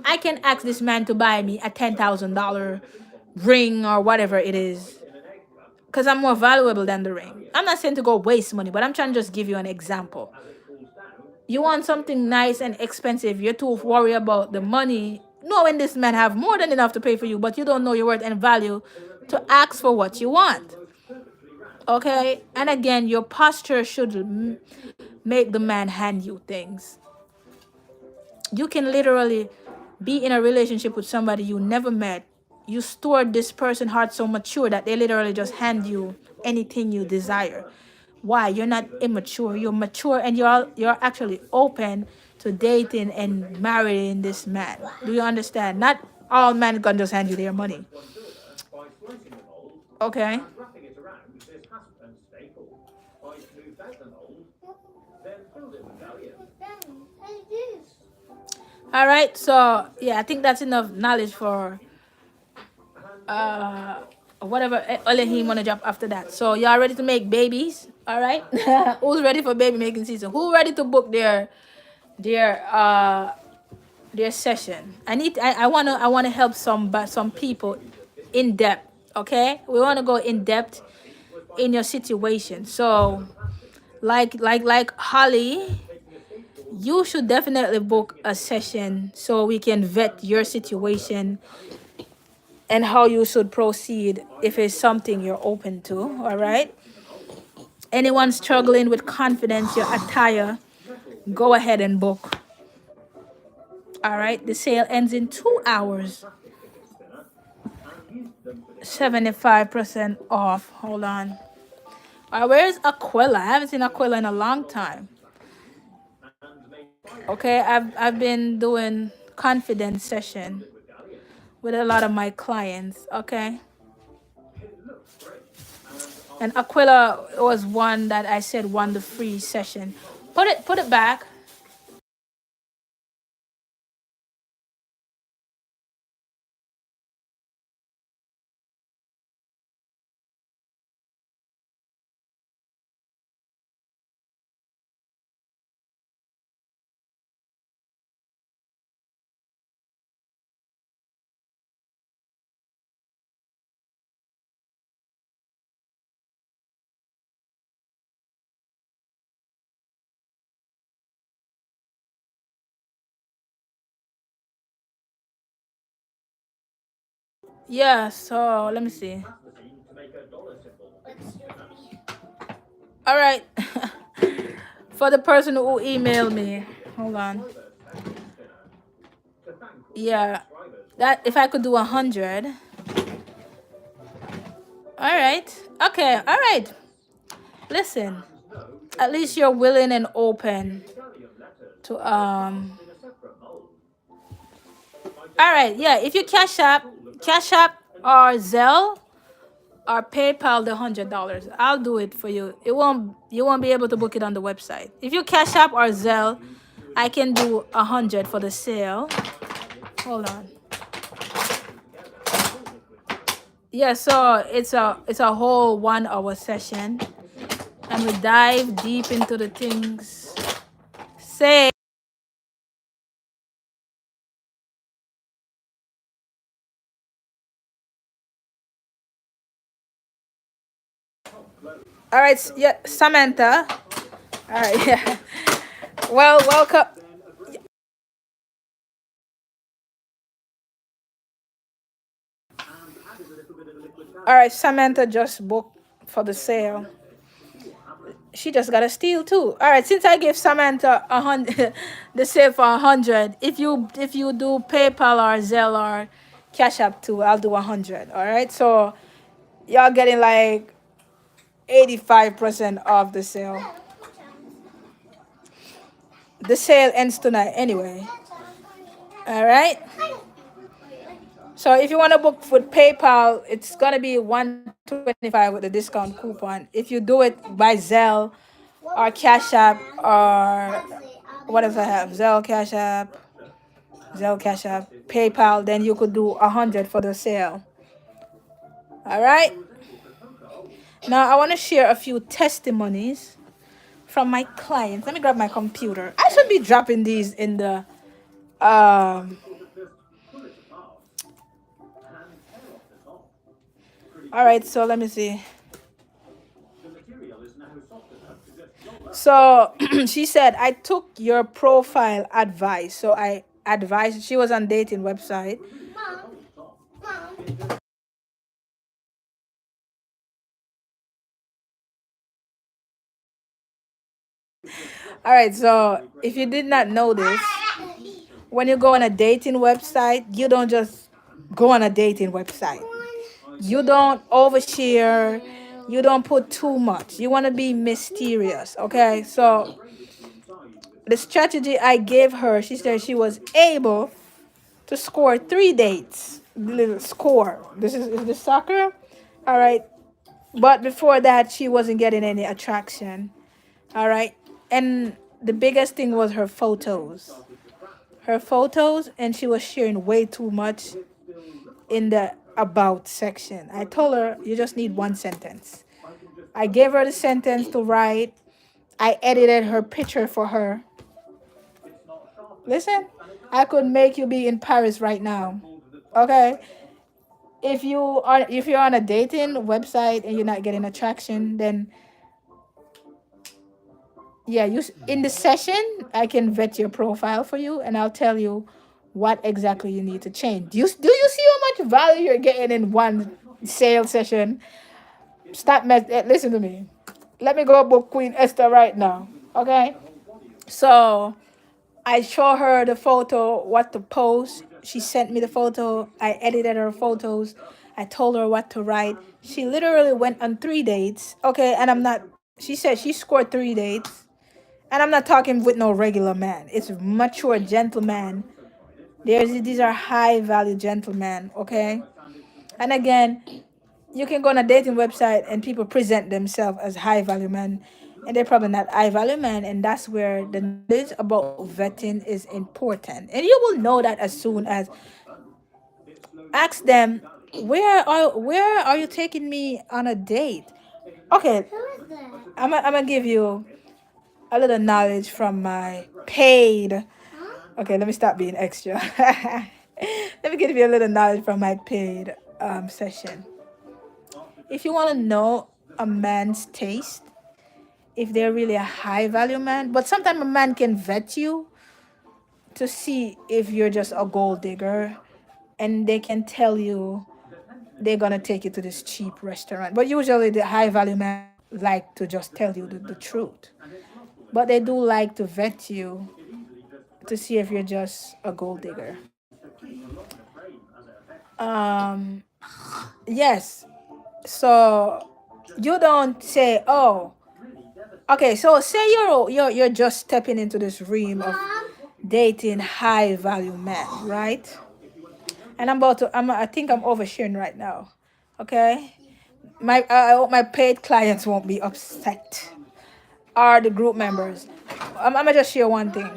I can ask this man to buy me a $10,000 ring or whatever it is, because I'm more valuable than the ring. I'm not saying to go waste money, but I'm trying to just give you an example. You want something nice and expensive. You're too worried about the money, knowing this man have more than enough to pay for you, but you don't know your worth and value to ask for what you want. Okay? And again, your posture should make the man hand you things. You can literally be in a relationship with somebody you never met. You store this person's heart so mature that they literally just hand you anything you desire. Why? You're not immature. You're mature, and you're actually open to dating and marrying this man. Do you understand? Not all men gonna just hand you their money. Okay. All right. So yeah, I think that's enough knowledge for uh whatever Elohim wanna drop after that. So y'all ready to make babies? All right. Who's ready for baby making season? Who ready to book their their session? I wanna help some people in depth. Okay, we wanna go in depth in your situation. So like Holly, you should definitely book a session so we can vet your situation and how you should proceed if it's something you're open to. All right. Anyone struggling with confidence, your attire, go ahead and book. All right. The sale ends in 2 hours. 75% off. Hold on. Where's Aquila? I haven't seen Aquila in a long time. Okay, I've been doing confidence session with a lot of my clients. Okay. And Aquila was one that I said won the free session. Put it back. Yeah, so let me see. All right. For the person who emailed me. Hold on. Yeah. That if I could do 100. All right. Okay. All right. Listen. At least you're willing and open to all right, yeah. If you cash app or Zelle or PayPal the $100, I'll do it for you. You won't be able to book it on the website. If you cash app or Zelle, I can do 100 for the sale. Hold on. Yeah, so it's a whole 1 hour session, and we dive deep into the things. Say. All right, yeah, Samantha. All right, yeah. Well, welcome. All right, Samantha just booked for the sale. She just got a steal too. All right, since I gave Samantha 100, the sale for 100. If you do PayPal or Zelle or Cash App too, I'll do 100. All right, so y'all getting like 85% off the sale. The sale ends tonight anyway. All right. So if you want to book with PayPal, it's gonna be 125 with the discount coupon. If you do it by Zelle or Cash App or what else I have? Zelle, Cash App, PayPal, then you could do 100 for the sale. All right. Now I want to share a few testimonies from my clients. Let me grab my computer. I should be dropping these in the um. All right. So let me see. So she said, I took your profile advice. So I advised, she was on dating website. All right, so if you did not know this, when you go on a dating website, you don't just go on a dating website. You don't overshare. You don't put too much. You want to be mysterious, okay? So the strategy I gave her, she said she was able to score 3 dates. Little score. Is this soccer? All right. But before that, she wasn't getting any attraction. All right. And the biggest thing was her photos. Her photos, and she was sharing way too much in the about section. I told her, you just need one sentence. I gave her the sentence to write. I edited her picture for her. Listen, I could make you be in Paris right now. Okay? If you're on a dating website and you're not getting attraction, then yeah, in the session I can vet your profile for you, and I'll tell you what exactly you need to change. Do you see how much value you're getting in one sales session? Listen to me. Let me go book Queen-Esther right now. Okay? So I show her the photo, what to post. She sent me the photo. I edited her photos. I told her what to write. She literally went on 3 dates. Okay, and I'm not. She said she scored 3 dates, and I'm not talking with no regular man. It's mature gentleman. These are high value gentlemen. Okay, and again, you can go on a dating website and people present themselves as high value men, and they're probably not high value men, and that's where the knowledge about vetting is important. And you will know that as soon as ask them, where are you taking me on a date? Okay, I'm gonna give you a little knowledge from my paid. Okay, let me stop being extra. Let me give you a little knowledge from my paid session. If you want to know a man's taste, if they're really a high value man, but sometimes a man can vet you to see if you're just a gold digger, and they can tell you they're gonna take you to this cheap restaurant. But usually the high value man like to just tell you the truth. But they do like to vet you to see if you're just a gold digger. Um yes. So you don't say, oh, okay, so say you're just stepping into this realm of dating high value men, right? And I think I'm oversharing right now. Okay? I hope my paid clients won't be upset. Are the group members. I'm gonna just share one thing.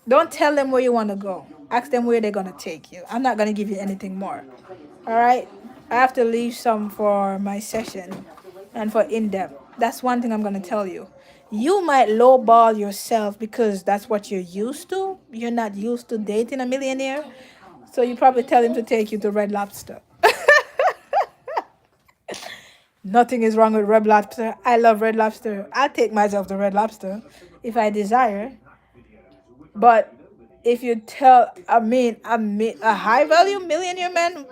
Don't tell them where you want to go. Ask them where they're gonna take you. I'm not gonna give you anything more. All right? I have to leave some for my session and for in depth. That's one thing I'm gonna tell you. You might lowball yourself because that's what you're used to. You're not used to dating a millionaire. So you probably tell him to take you to Red Lobster. Nothing is wrong with Red Lobster. I love Red Lobster. I'll take myself to Red Lobster if I desire. But if you tell, a high value millionaire man,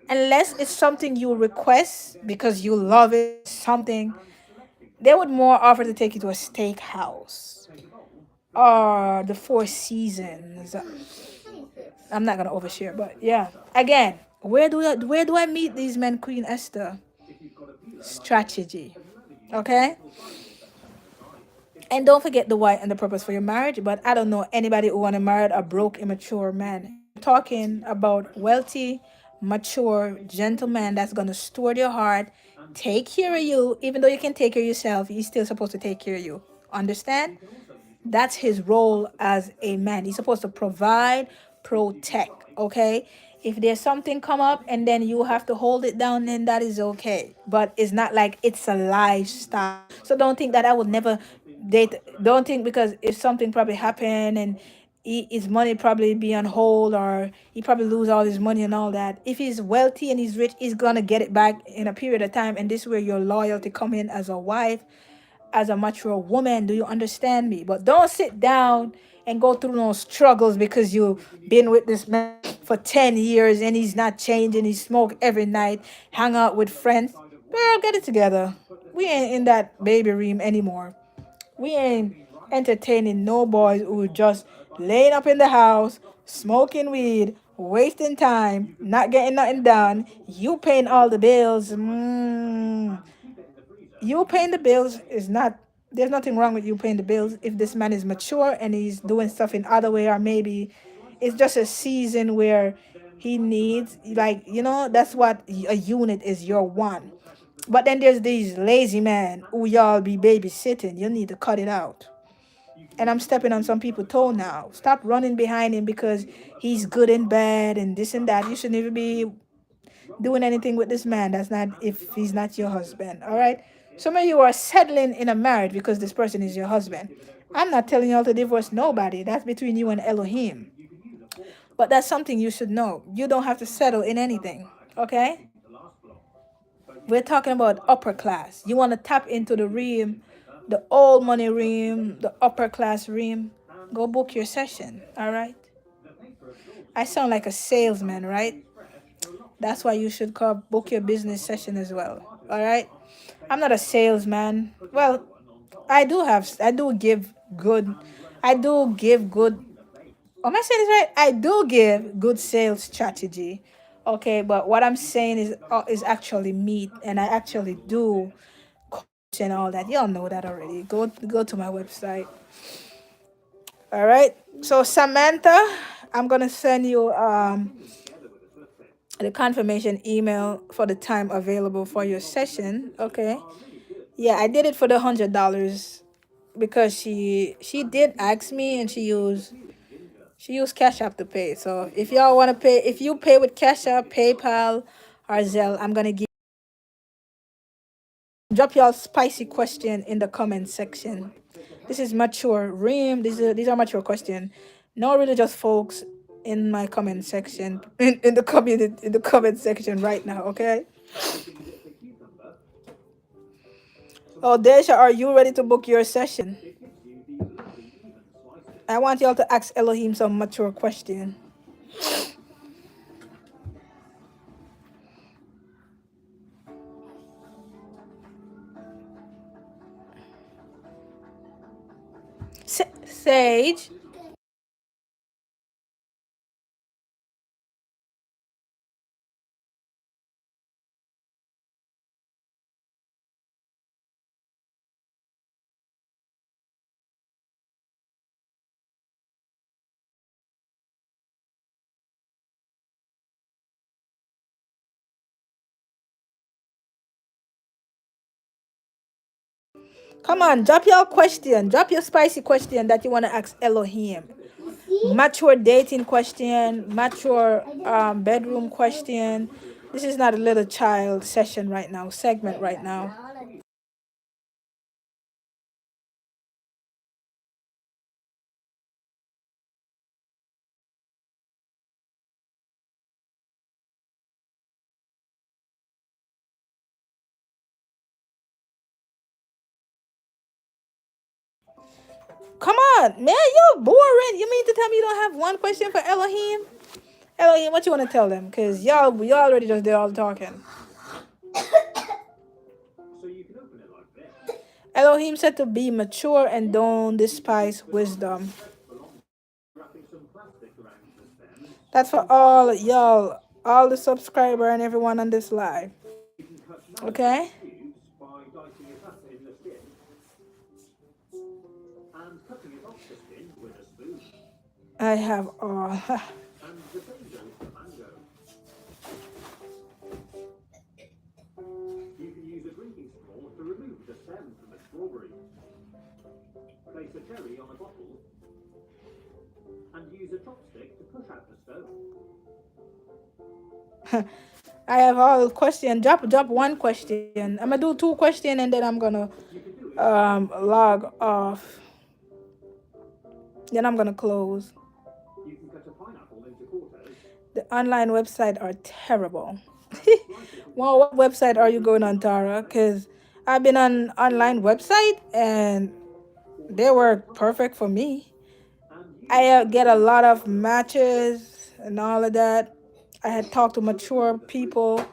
unless it's something you request because you love it, something, they would more offer to take you to a steakhouse or the Four Seasons. I'm not gonna overshare, but yeah. Again, where do I meet these men, Queen-Esther? Strategy. Okay? And don't forget the why and the purpose for your marriage. But I don't know anybody who want to marry a broke, immature man. I'm talking about wealthy, mature, gentleman that's gonna steward your heart, take care of you. Even though you can take care of yourself, he's still supposed to take care of you. Understand? That's his role as a man. He's supposed to provide, protect. Okay. If there's something come up and then you have to hold it down, then that is okay. But it's not like it's a lifestyle. So don't think that I would never date. Don't think because if something probably happened and his money probably be on hold, or he probably lose all his money and all that. If he's wealthy and he's rich, he's gonna get it back in a period of time. And this is where your loyalty come in as a wife, as a mature woman. Do you understand me? But don't sit down and go through those struggles because you've been with this man for 10 years and he's not changing. He smoke every night, hang out with friends. Girl, get it together. We ain't in that baby room anymore. We ain't entertaining no boys who just laying up in the house, smoking weed, wasting time, not getting nothing done. You paying all the bills. You paying the bills is not, there's nothing wrong with you paying the bills if this man is mature and he's doing stuff in other way, or maybe it's just a season where he needs, like, that's what a unit is, your one. But then there's these lazy men who y'all be babysitting. You need to cut it out. And I'm stepping on some people's toe now. Stop running behind him because he's good and bad and this and that. You shouldn't even be doing anything with this man. That's not, if he's not your husband. All right. Some of you are settling in a marriage because this person is your husband. I'm not telling y'all to divorce nobody. That's between you and Elohim. But that's something you should know. You don't have to settle in anything. Okay. We're talking about upper class. You want to tap into the realm, the old money realm, the upper class realm. Go book your session. All right. I sound like a salesman, right? That's why you should call book your business session as well. All right. I'm not a salesman. Well, I do give good, I do give good, am I saying this right? I do give good sales strategy. Okay, but what I'm saying is actually meat, and I actually do coach and all that. Y'all know that already. Go to my website. All right. So Samantha, I'm gonna send you the confirmation email for the time available for your session. Okay. Yeah, I did it for the $100 because she did ask me, and she used Cash App to pay. So if y'all want to pay, if you pay with Cash App, PayPal, or Zelle, I'm gonna drop y'all spicy question in the comment section. This is mature Reem. These are mature question. No religious folks in my comment section, in the community, in the comment section right now. Okay. Oh, Desha, are you ready to book your session? I want y'all to ask Elohim some mature question. Sage. Come on, drop your question. Drop your spicy question that you want to ask Elohim. Mature dating question, mature bedroom question. This is not a little child session right now, segment right now. Come on, man, you're boring. You mean to tell me you don't have one question for Elohim? Elohim, what you want to tell them? Because y'all already just did all the talking. Elohim said to be mature and don't despise wisdom. That's for all y'all, all the subscriber and everyone on this live. Okay? I have all. I have all the question. Drop one question. I'm gonna do two question and then I'm gonna log off. Then I'm gonna close. The online website are terrible. Well, what website are you going on, Tara? Because I've been on online website and they work perfect for me. I get a lot of matches and all of that. I had talked to mature people.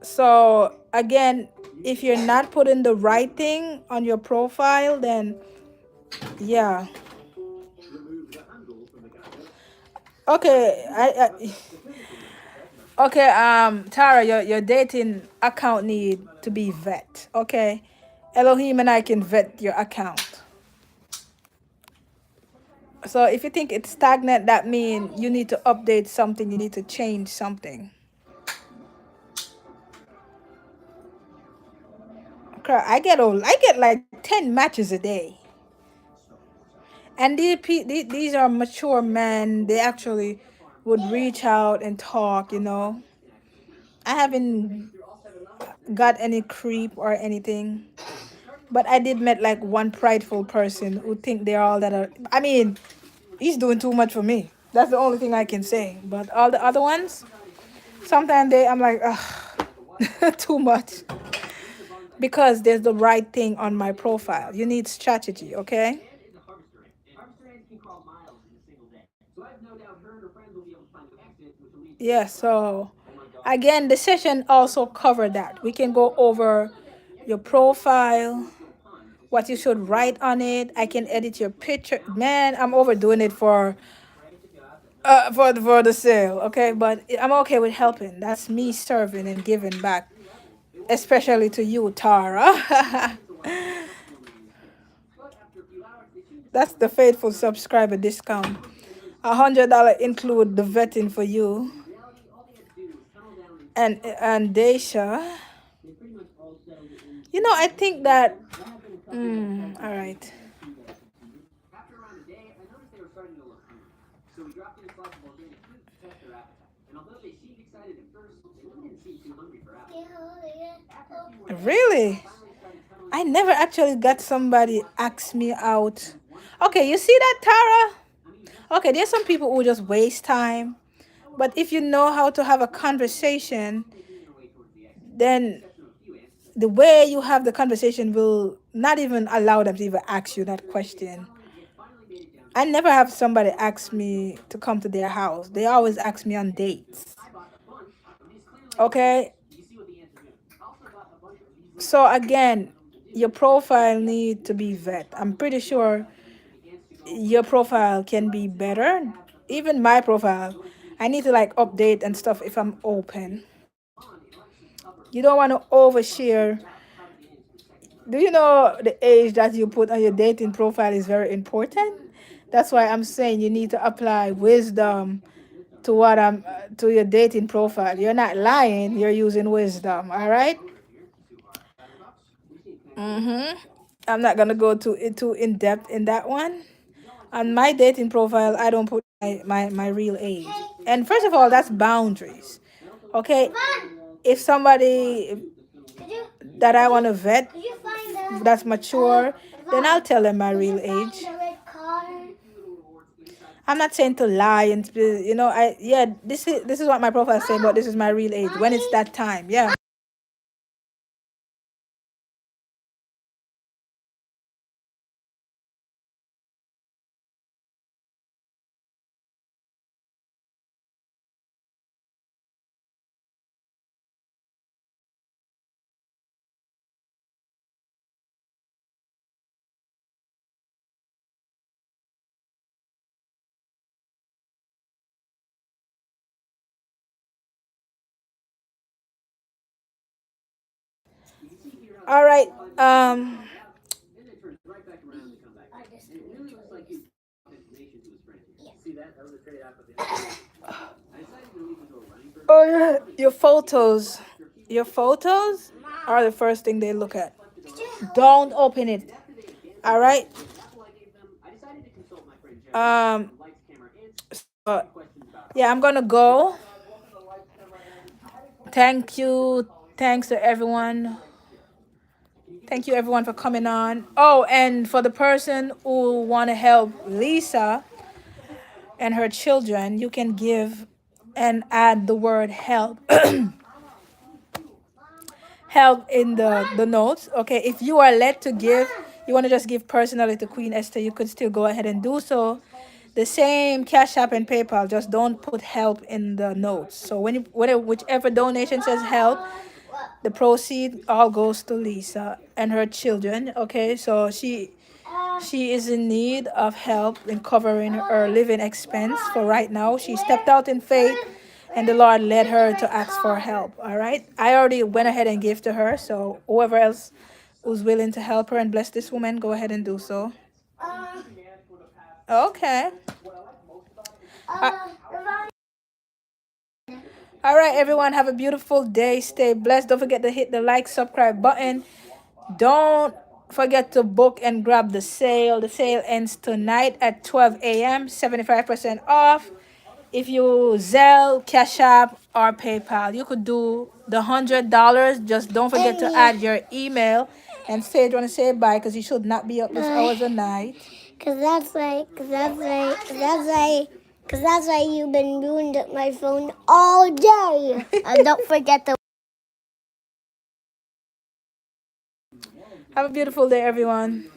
So again, if you're not putting the right thing on your profile, then yeah. Okay, okay, Tara, your dating account need to be vet. Okay, Elohim and I can vet your account. So if you think it's stagnant, that means you need to update something. You need to change something. Okay, I get like 10 matches a day, and these are mature men. They actually would reach out and talk. I haven't got any creep or anything. But I did met like one prideful person who think they're all that are. I mean, he's doing too much for me. That's the only thing I can say. But all the other ones, sometimes I'm like, ugh, too much. Because there's the right thing on my profile. You need strategy, okay? Yeah, so again, the session also covered that. We can go over your profile, what you should write on it. I can edit your picture. Man, I'm overdoing it for the sale, okay? But I'm okay with helping. That's me serving and giving back, especially to you, Tara. That's the faithful subscriber discount. $100 include the vetting for you and Daisha. I think that. All right. Really? I never actually got somebody ask me out. Okay, you see that, Tara? Okay, there's some people who just waste time. But if you know how to have a conversation, then the way you have the conversation will not even allow them to even ask you that question. I never have somebody ask me to come to their house. They always ask me on dates. Okay? So again, your profile need to be vet. I'm pretty sure your profile can be better. Even my profile, I need to like update and stuff if I'm open. You don't want to overshare. Do you know the age that you put on your dating profile is very important? That's why I'm saying you need to apply wisdom to to your dating profile. You're not lying, you're using wisdom, all right? Mhm. I'm not going to go too in depth in that one. On my dating profile, I don't put my real age. And first of all, that's boundaries. Okay? If somebody that I want to vet that's mature, then I'll tell them my real age. I'm not saying to lie and this is what my profile is saying, but this is my real age when it's that time. Yeah. All right. Oh yeah, your photos are the first thing they look at. Don't open it. All right. Um. So, yeah, I'm gonna go. Thank you. Thanks to everyone. Thank you everyone for coming on. Oh, and for the person who want to help Lisa and her children, you can give and add the word help. help in the notes. Okay, if you are led to give, you want to just give personally to Queen Esther, you could still go ahead and do so. The same Cash App and PayPal, just don't put help in the notes. So when you whatever whichever donation says help, the proceed all goes to Lisa and her children. Okay, so she is in need of help in covering her living expense for right now. She stepped out in faith and the Lord led her to ask for help. All right, I already went ahead and gave to her, so whoever else who's willing to help her and bless this woman, go ahead and do so. Okay. All right, everyone, have a beautiful day. Stay blessed. Don't forget to hit the like, subscribe button. Don't forget to book and grab the sale. The sale ends tonight at 12 a.m. 75% off. If you Zelle, Cash App, or PayPal, you could do the $100. Just don't forget to add your email. And Sage want to say bye because you should not be up this hours of night. Cause that's why you've been ruined my phone all day. And don't forget to Have a beautiful day, everyone.